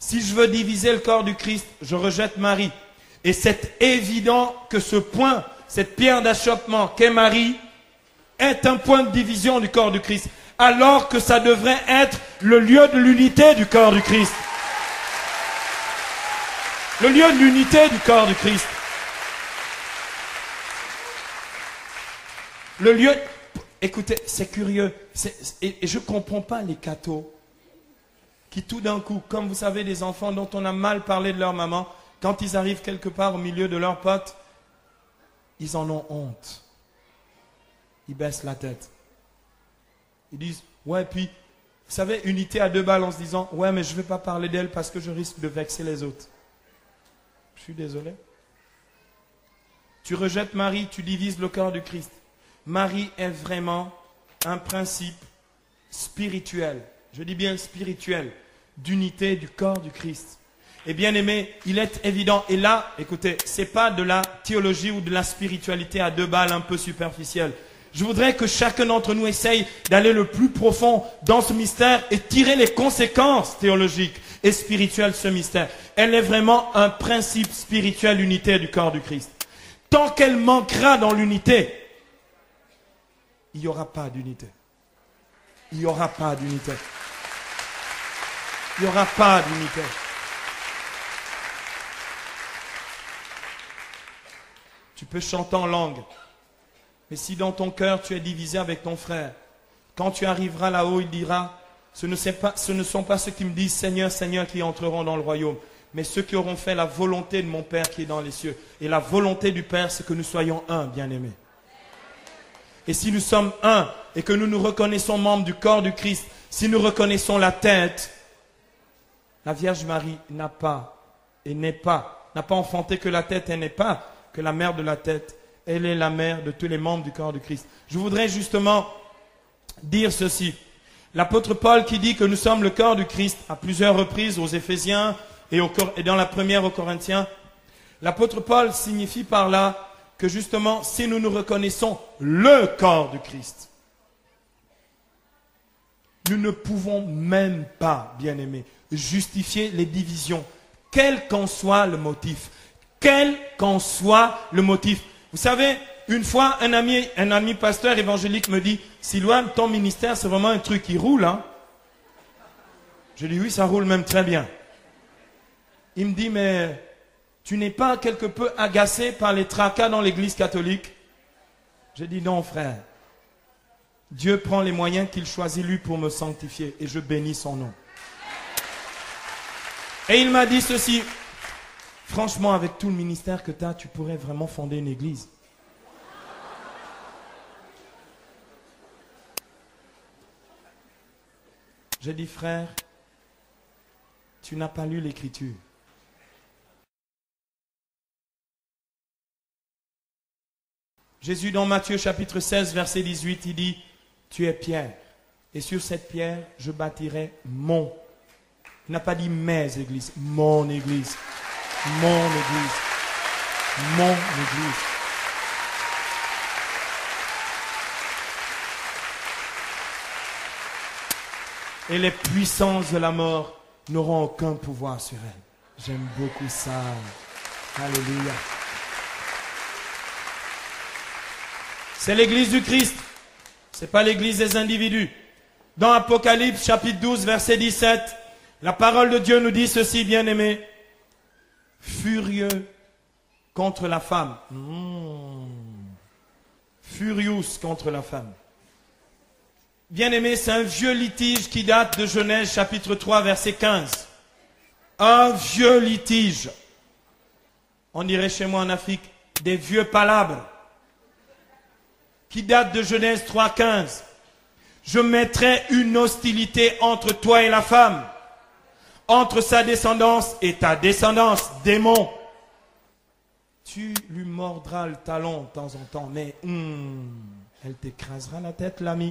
S1: Si je veux diviser le corps du Christ, je rejette Marie. Et c'est évident que ce point, cette pierre d'achoppement qu'est Marie, est un point de division du corps du Christ, alors que ça devrait être le lieu de l'unité du corps du Christ. Le lieu de l'unité du corps du Christ. Le lieu... Écoutez, c'est curieux. Et je ne comprends pas les cathos qui tout d'un coup, comme vous savez, des enfants dont on a mal parlé de leur maman, quand ils arrivent quelque part au milieu de leurs potes, ils en ont honte. Ils baissent la tête. Ils disent, ouais, puis, vous savez, unité à deux balles en se disant, ouais, mais je ne vais pas parler d'elle parce que je risque de vexer les autres. Je suis désolé. Tu rejettes Marie, tu divises le corps du Christ. Marie est vraiment un principe spirituel, je dis bien spirituel, d'unité du corps du Christ. Et bien aimé, il est évident, et là, écoutez, c'est pas de la théologie ou de la spiritualité à deux balles un peu superficielle. Je voudrais que chacun d'entre nous essaye d'aller le plus profond dans ce mystère et tirer les conséquences théologiques et spirituelles de ce mystère. Elle est vraiment un principe spirituel, l'unité du corps du Christ. Tant qu'elle manquera dans l'unité, il n'y aura pas d'unité. Il n'y aura pas d'unité. Il n'y aura pas d'unité. Tu peux chanter en langue, mais si dans ton cœur tu es divisé avec ton frère, quand tu arriveras là-haut, il dira, ce ne sont pas ceux qui me disent Seigneur, Seigneur qui entreront dans le royaume, mais ceux qui auront fait la volonté de mon Père qui est dans les cieux. Et la volonté du Père, c'est que nous soyons un, bien-aimés. Et si nous sommes un et que nous nous reconnaissons membres du corps du Christ, si nous reconnaissons la tête, la Vierge Marie n'a pas enfanté que la tête, elle n'est pas que la mère de la tête, elle est la mère de tous les membres du corps du Christ. Je voudrais justement dire ceci. L'apôtre Paul qui dit que nous sommes le corps du Christ à plusieurs reprises aux Éphésiens et dans la première aux Corinthiens, l'apôtre Paul signifie par là que justement, si nous nous reconnaissons le corps du Christ, nous ne pouvons même pas, bien-aimés, justifier les divisions, quel qu'en soit le motif. Quel qu'en soit le motif. Vous savez, une fois, un ami pasteur évangélique me dit, Silouane, ton ministère, c'est vraiment un truc qui roule, hein? Je dis, oui, ça roule même très bien. Il me dit, mais tu n'es pas quelque peu agacé par les tracas dans l'église catholique? J'ai dit, non, frère. Dieu prend les moyens qu'il choisit, lui, pour me sanctifier, et je bénis son nom. Et il m'a dit ceci, franchement, avec tout le ministère que tu as, tu pourrais vraiment fonder une église. J'ai dit, frère, tu n'as pas lu l'Écriture. Jésus, dans Matthieu chapitre 16, verset 18, il dit, tu es Pierre, et sur cette pierre, je bâtirai mon. Il n'a pas dit mes églises, mon église. Mon église. Mon église. Et les puissances de la mort n'auront aucun pouvoir sur elle. J'aime beaucoup ça. Alléluia. C'est l'église du Christ. Ce n'est pas l'église des individus. Dans Apocalypse chapitre 12, verset 17, la parole de Dieu nous dit ceci, bien-aimés. Furieux contre la femme. Furious contre la femme. Bien-aimé, c'est un vieux litige qui date de Genèse chapitre 3, verset 15. Un vieux litige. On dirait chez moi en Afrique, des vieux palabres. Qui date de Genèse 3, 15. Je mettrai une hostilité entre toi et la femme. Entre sa descendance et ta descendance, démon. Tu lui mordras le talon de temps en temps, mais elle t'écrasera la tête, l'ami.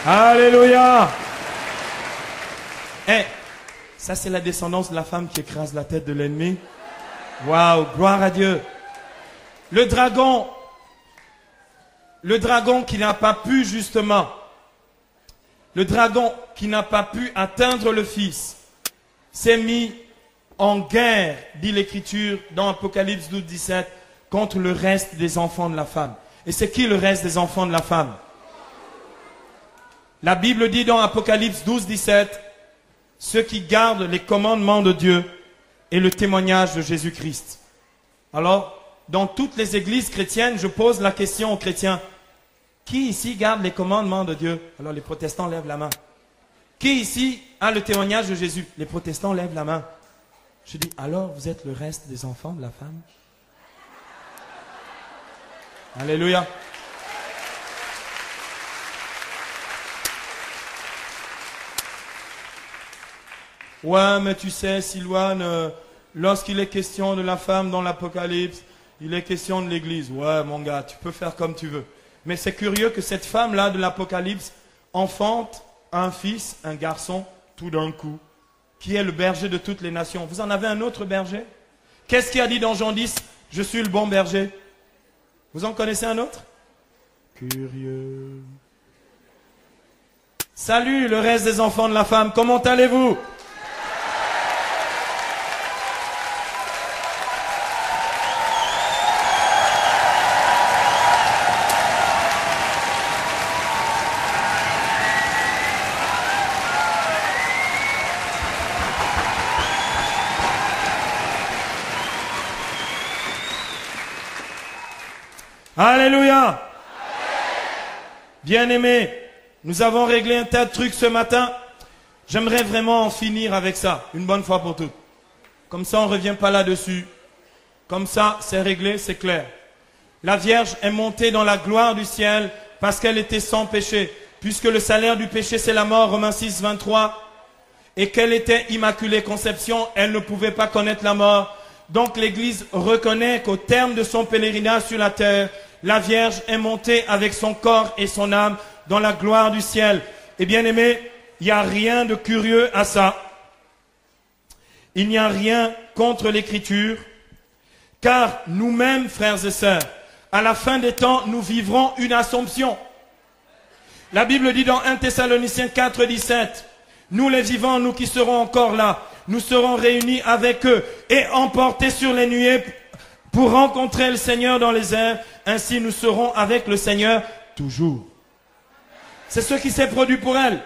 S1: Alléluia. Ça, c'est la descendance de la femme qui écrase la tête de l'ennemi. Waouh, gloire à Dieu. Le dragon qui n'a pas pu justement, le dragon qui n'a pas pu atteindre le Fils, s'est mis en guerre, dit l'Écriture dans Apocalypse 12, 17, contre le reste des enfants de la femme. Et c'est qui le reste des enfants de la femme? La Bible dit dans Apocalypse 12, 17, ceux qui gardent les commandements de Dieu et le témoignage de Jésus-Christ. Alors, dans toutes les églises chrétiennes, je pose la question aux chrétiens, qui ici garde les commandements de Dieu? Alors les protestants lèvent la main. Qui ici a le témoignage de Jésus? Les protestants lèvent la main. Je dis, alors vous êtes le reste des enfants de la femme? Alléluia. Ouais, mais tu sais, Silouane, lorsqu'il est question de la femme dans l'Apocalypse, il est question de l'Église. Ouais, mon gars, tu peux faire comme tu veux. Mais c'est curieux que cette femme-là de l'Apocalypse enfante un fils, un garçon, tout d'un coup, qui est le berger de toutes les nations. Vous en avez un autre berger? Qu'est-ce qu'il a dit dans Jean 10? Je suis le bon berger. Vous en connaissez un autre? Curieux. Salut le reste des enfants de la femme, comment allez-vous? Alléluia. Bien-aimés, nous avons réglé un tas de trucs ce matin. J'aimerais vraiment en finir avec ça, une bonne fois pour toutes. Comme ça, on ne revient pas là-dessus. Comme ça, c'est réglé, c'est clair. La Vierge est montée dans la gloire du ciel parce qu'elle était sans péché. Puisque le salaire du péché, c'est la mort, Romains 6, 23. Et qu'elle était immaculée conception, elle ne pouvait pas connaître la mort. Donc l'Église reconnaît qu'au terme de son pèlerinage sur la terre, la Vierge est montée avec son corps et son âme dans la gloire du ciel. Et bien aimé, il n'y a rien de curieux à ça. Il n'y a rien contre l'Écriture, car nous-mêmes, frères et sœurs, à la fin des temps, nous vivrons une assomption. La Bible dit dans 1 Thessaloniciens 4, 17, nous les vivants, nous qui serons encore là, nous serons réunis avec eux et emportés sur les nuées pour rencontrer le Seigneur dans les airs. Ainsi, nous serons avec le Seigneur toujours. C'est ce qui s'est produit pour elle.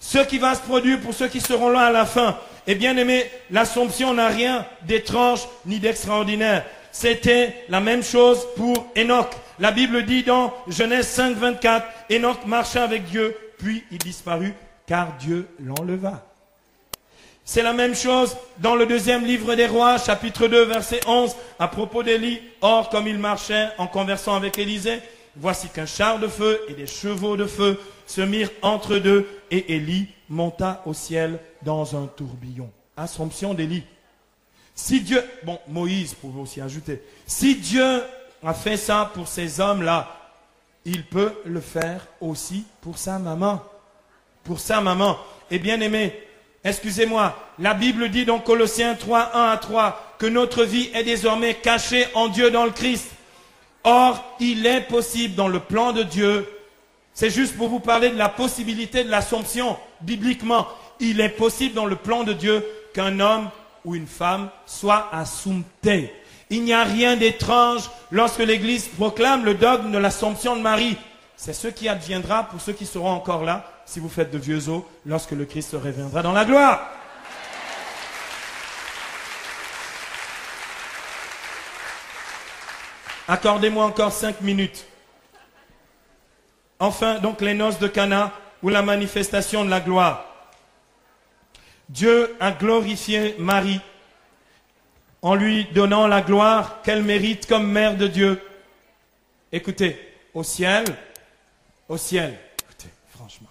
S1: Ce qui va se produire pour ceux qui seront là à la fin. Et bien aimé, l'Assomption n'a rien d'étrange ni d'extraordinaire. C'était la même chose pour Enoch. La Bible dit dans Genèse 5, 24, Enoch marcha avec Dieu, puis il disparut, car Dieu l'enleva. C'est la même chose dans le deuxième livre des rois, chapitre 2, verset 11, à propos d'Élie. Or, comme il marchait en conversant avec Élisée, voici qu'un char de feu et des chevaux de feu se mirent entre deux, et Élie monta au ciel dans un tourbillon. Assomption d'Élie. Si Dieu, bon, Moïse pouvait aussi ajouter, si Dieu a fait ça pour ces hommes-là, il peut le faire aussi pour sa maman. Pour sa maman. Et bien aimé, excusez-moi, la Bible dit dans Colossiens 3, 1 à 3, que notre vie est désormais cachée en Dieu dans le Christ. Or, il est possible dans le plan de Dieu, c'est juste pour vous parler de la possibilité de l'Assomption, bibliquement, il est possible dans le plan de Dieu qu'un homme ou une femme soit assompté. Il n'y a rien d'étrange lorsque l'Église proclame le dogme de l'Assomption de Marie. C'est ce qui adviendra pour ceux qui seront encore là, si vous faites de vieux os, lorsque le Christ reviendra dans la gloire. Accordez-moi encore 5 minutes. Enfin, donc les noces de Cana, ou la manifestation de la gloire. Dieu a glorifié Marie en lui donnant la gloire qu'elle mérite comme mère de Dieu. Écoutez, au ciel, écoutez, franchement,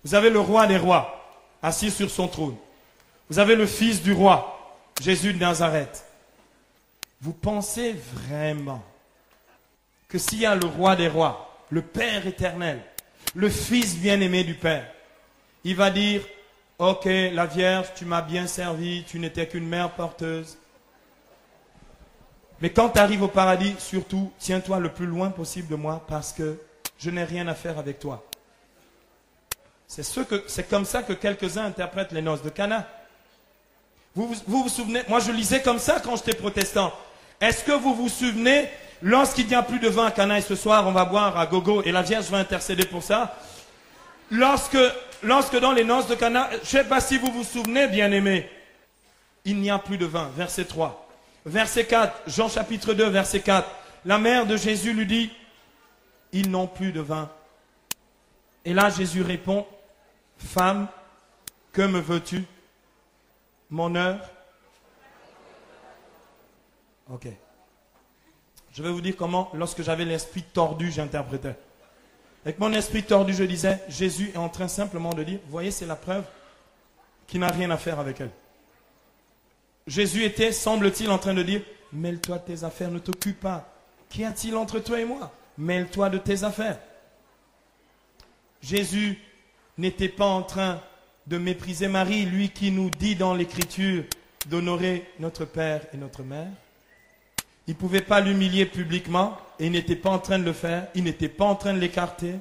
S1: vous avez le roi des rois assis sur son trône. Vous avez le fils du roi, Jésus de Nazareth. Vous pensez vraiment que s'il y a le roi des rois, le Père éternel, le Fils bien-aimé du Père, il va dire, Ok, la Vierge, tu m'as bien servi, tu n'étais qu'une mère porteuse. Mais quand tu arrives au paradis, surtout, tiens-toi le plus loin possible de moi parce que je n'ai rien à faire avec toi. C'est comme ça que quelques-uns interprètent les noces de Cana. Vous vous souvenez, moi je lisais comme ça quand j'étais protestant. Est-ce que vous vous souvenez, lorsqu'il n'y a plus de vin à Cana et ce soir on va boire à gogo et la Vierge va intercéder pour ça. Lorsque dans les noces de Cana, je ne sais pas si vous vous souvenez, bien-aimés, il n'y a plus de vin, verset 3. Verset 4, Jean chapitre 2, verset 4. La mère de Jésus lui dit, ils n'ont plus de vin. Et là Jésus répond, femme, que me veux-tu? Mon heure? Ok. Je vais vous dire comment, lorsque j'avais l'esprit tordu, j'interprétais. Avec mon esprit tordu, je disais, Jésus est en train simplement de dire, voyez, c'est la preuve qu'il n'a rien à faire avec elle. Jésus était, semble-t-il, en train de dire, mêle-toi de tes affaires, ne t'occupe pas. Qu'y a-t-il entre toi et moi? Mêle-toi de tes affaires. Jésus n'était pas en train de mépriser Marie, lui qui nous dit dans l'Écriture d'honorer notre Père et notre Mère. Il ne pouvait pas l'humilier publiquement et il n'était pas en train de le faire. Il n'était pas en train de l'écarter,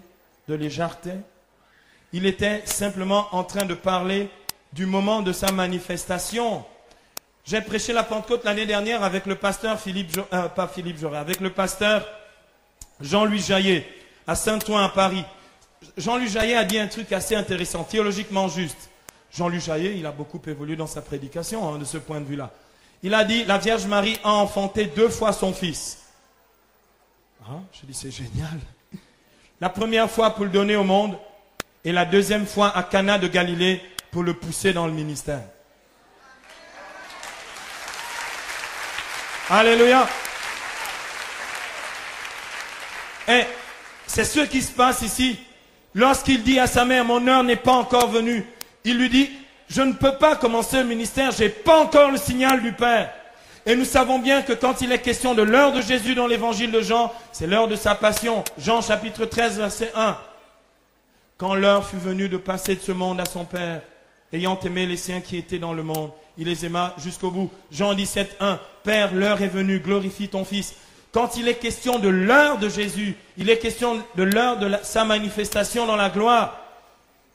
S1: de l'éjarter. Il était simplement en train de parler du moment de sa manifestation. J'ai prêché la Pentecôte l'année dernière avec le pasteur avec le pasteur Jean-Louis Jaillet à Saint-Ouen à Paris. Jean-Louis Jaillet a dit un truc assez intéressant, théologiquement juste. Jean-Louis Jaillet, il a beaucoup évolué dans sa prédication de ce point de vue-là. Il a dit, la Vierge Marie a enfanté 2 fois son fils. Je dis, c'est génial. La première fois pour le donner au monde et la deuxième fois à Cana de Galilée pour le pousser dans le ministère. Alléluia. Et c'est ce qui se passe ici. Lorsqu'il dit à sa mère, mon heure n'est pas encore venue, il lui dit, je ne peux pas commencer le ministère, je n'ai pas encore le signal du Père. Et nous savons bien que quand il est question de l'heure de Jésus dans l'évangile de Jean, c'est l'heure de sa passion. Jean chapitre 13, verset 1. Quand l'heure fut venue de passer de ce monde à son Père, ayant aimé les siens qui étaient dans le monde, il les aima jusqu'au bout. Jean 17, 1. Père, l'heure est venue, glorifie ton Fils. Quand il est question de l'heure de Jésus, il est question de l'heure de sa manifestation dans la gloire.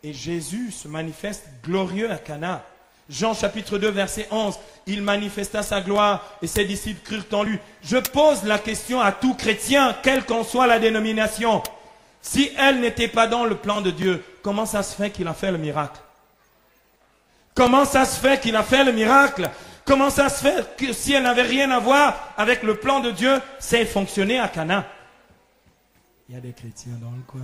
S1: Et Jésus se manifeste glorieux à Cana. Jean chapitre 2 verset 11, il manifesta sa gloire et ses disciples crurent en lui. Je pose la question à tout chrétien, quelle qu'en soit la dénomination. Si elle n'était pas dans le plan de Dieu, comment ça se fait qu'il a fait le miracle? Comment ça se fait qu'il a fait le miracle? Comment ça se fait que si elle n'avait rien à voir avec le plan de Dieu, c'est fonctionné à Cana? Il y a des chrétiens dans le coin.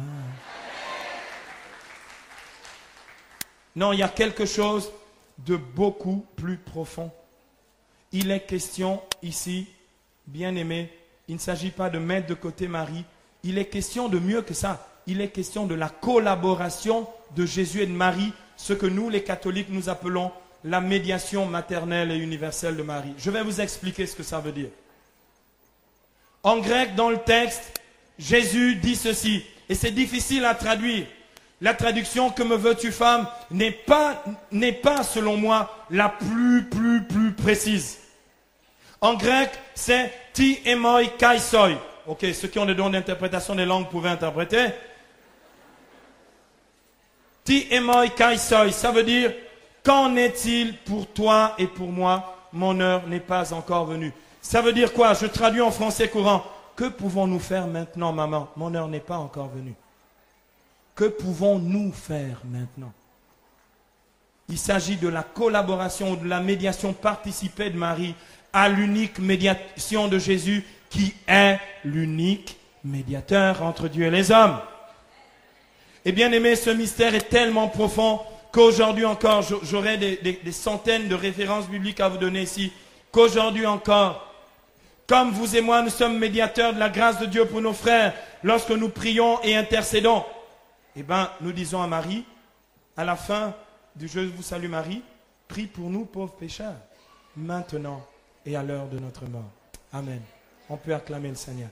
S1: Non, il y a quelque chose de beaucoup plus profond. Il est question ici, bien-aimé, il ne s'agit pas de mettre de côté Marie, il est question de mieux que ça. Il est question de la collaboration de Jésus et de Marie, ce que nous, les catholiques, nous appelons la médiation maternelle et universelle de Marie. Je vais vous expliquer ce que ça veut dire. En grec, dans le texte, Jésus dit ceci, et c'est difficile à traduire. La traduction « que me veux-tu, femme » n'est pas, selon moi, la plus précise. En grec, c'est « ti emoi kaisoi ». Ok, ceux qui ont des dons d'interprétation des langues pouvaient interpréter. « Ti emoi kaisoi », ça veut dire « qu'en est-il pour toi et pour moi? Mon heure n'est pas encore venue ». Ça veut dire quoi? Je traduis en français courant. Que pouvons-nous faire maintenant, maman? Mon heure n'est pas encore venue. Que pouvons-nous faire maintenant? Il s'agit de la collaboration, de la médiation participée de Marie à l'unique médiation de Jésus qui est l'unique médiateur entre Dieu et les hommes. Et bien aimé, ce mystère est tellement profond qu'aujourd'hui encore, j'aurai des centaines de références bibliques à vous donner ici, qu'aujourd'hui encore, comme vous et moi, nous sommes médiateurs de la grâce de Dieu pour nos frères lorsque nous prions et intercédons. Eh bien, nous disons à Marie, à la fin du Je vous salue Marie, prie pour nous pauvres pécheurs, maintenant et à l'heure de notre mort. Amen. On peut acclamer le Seigneur.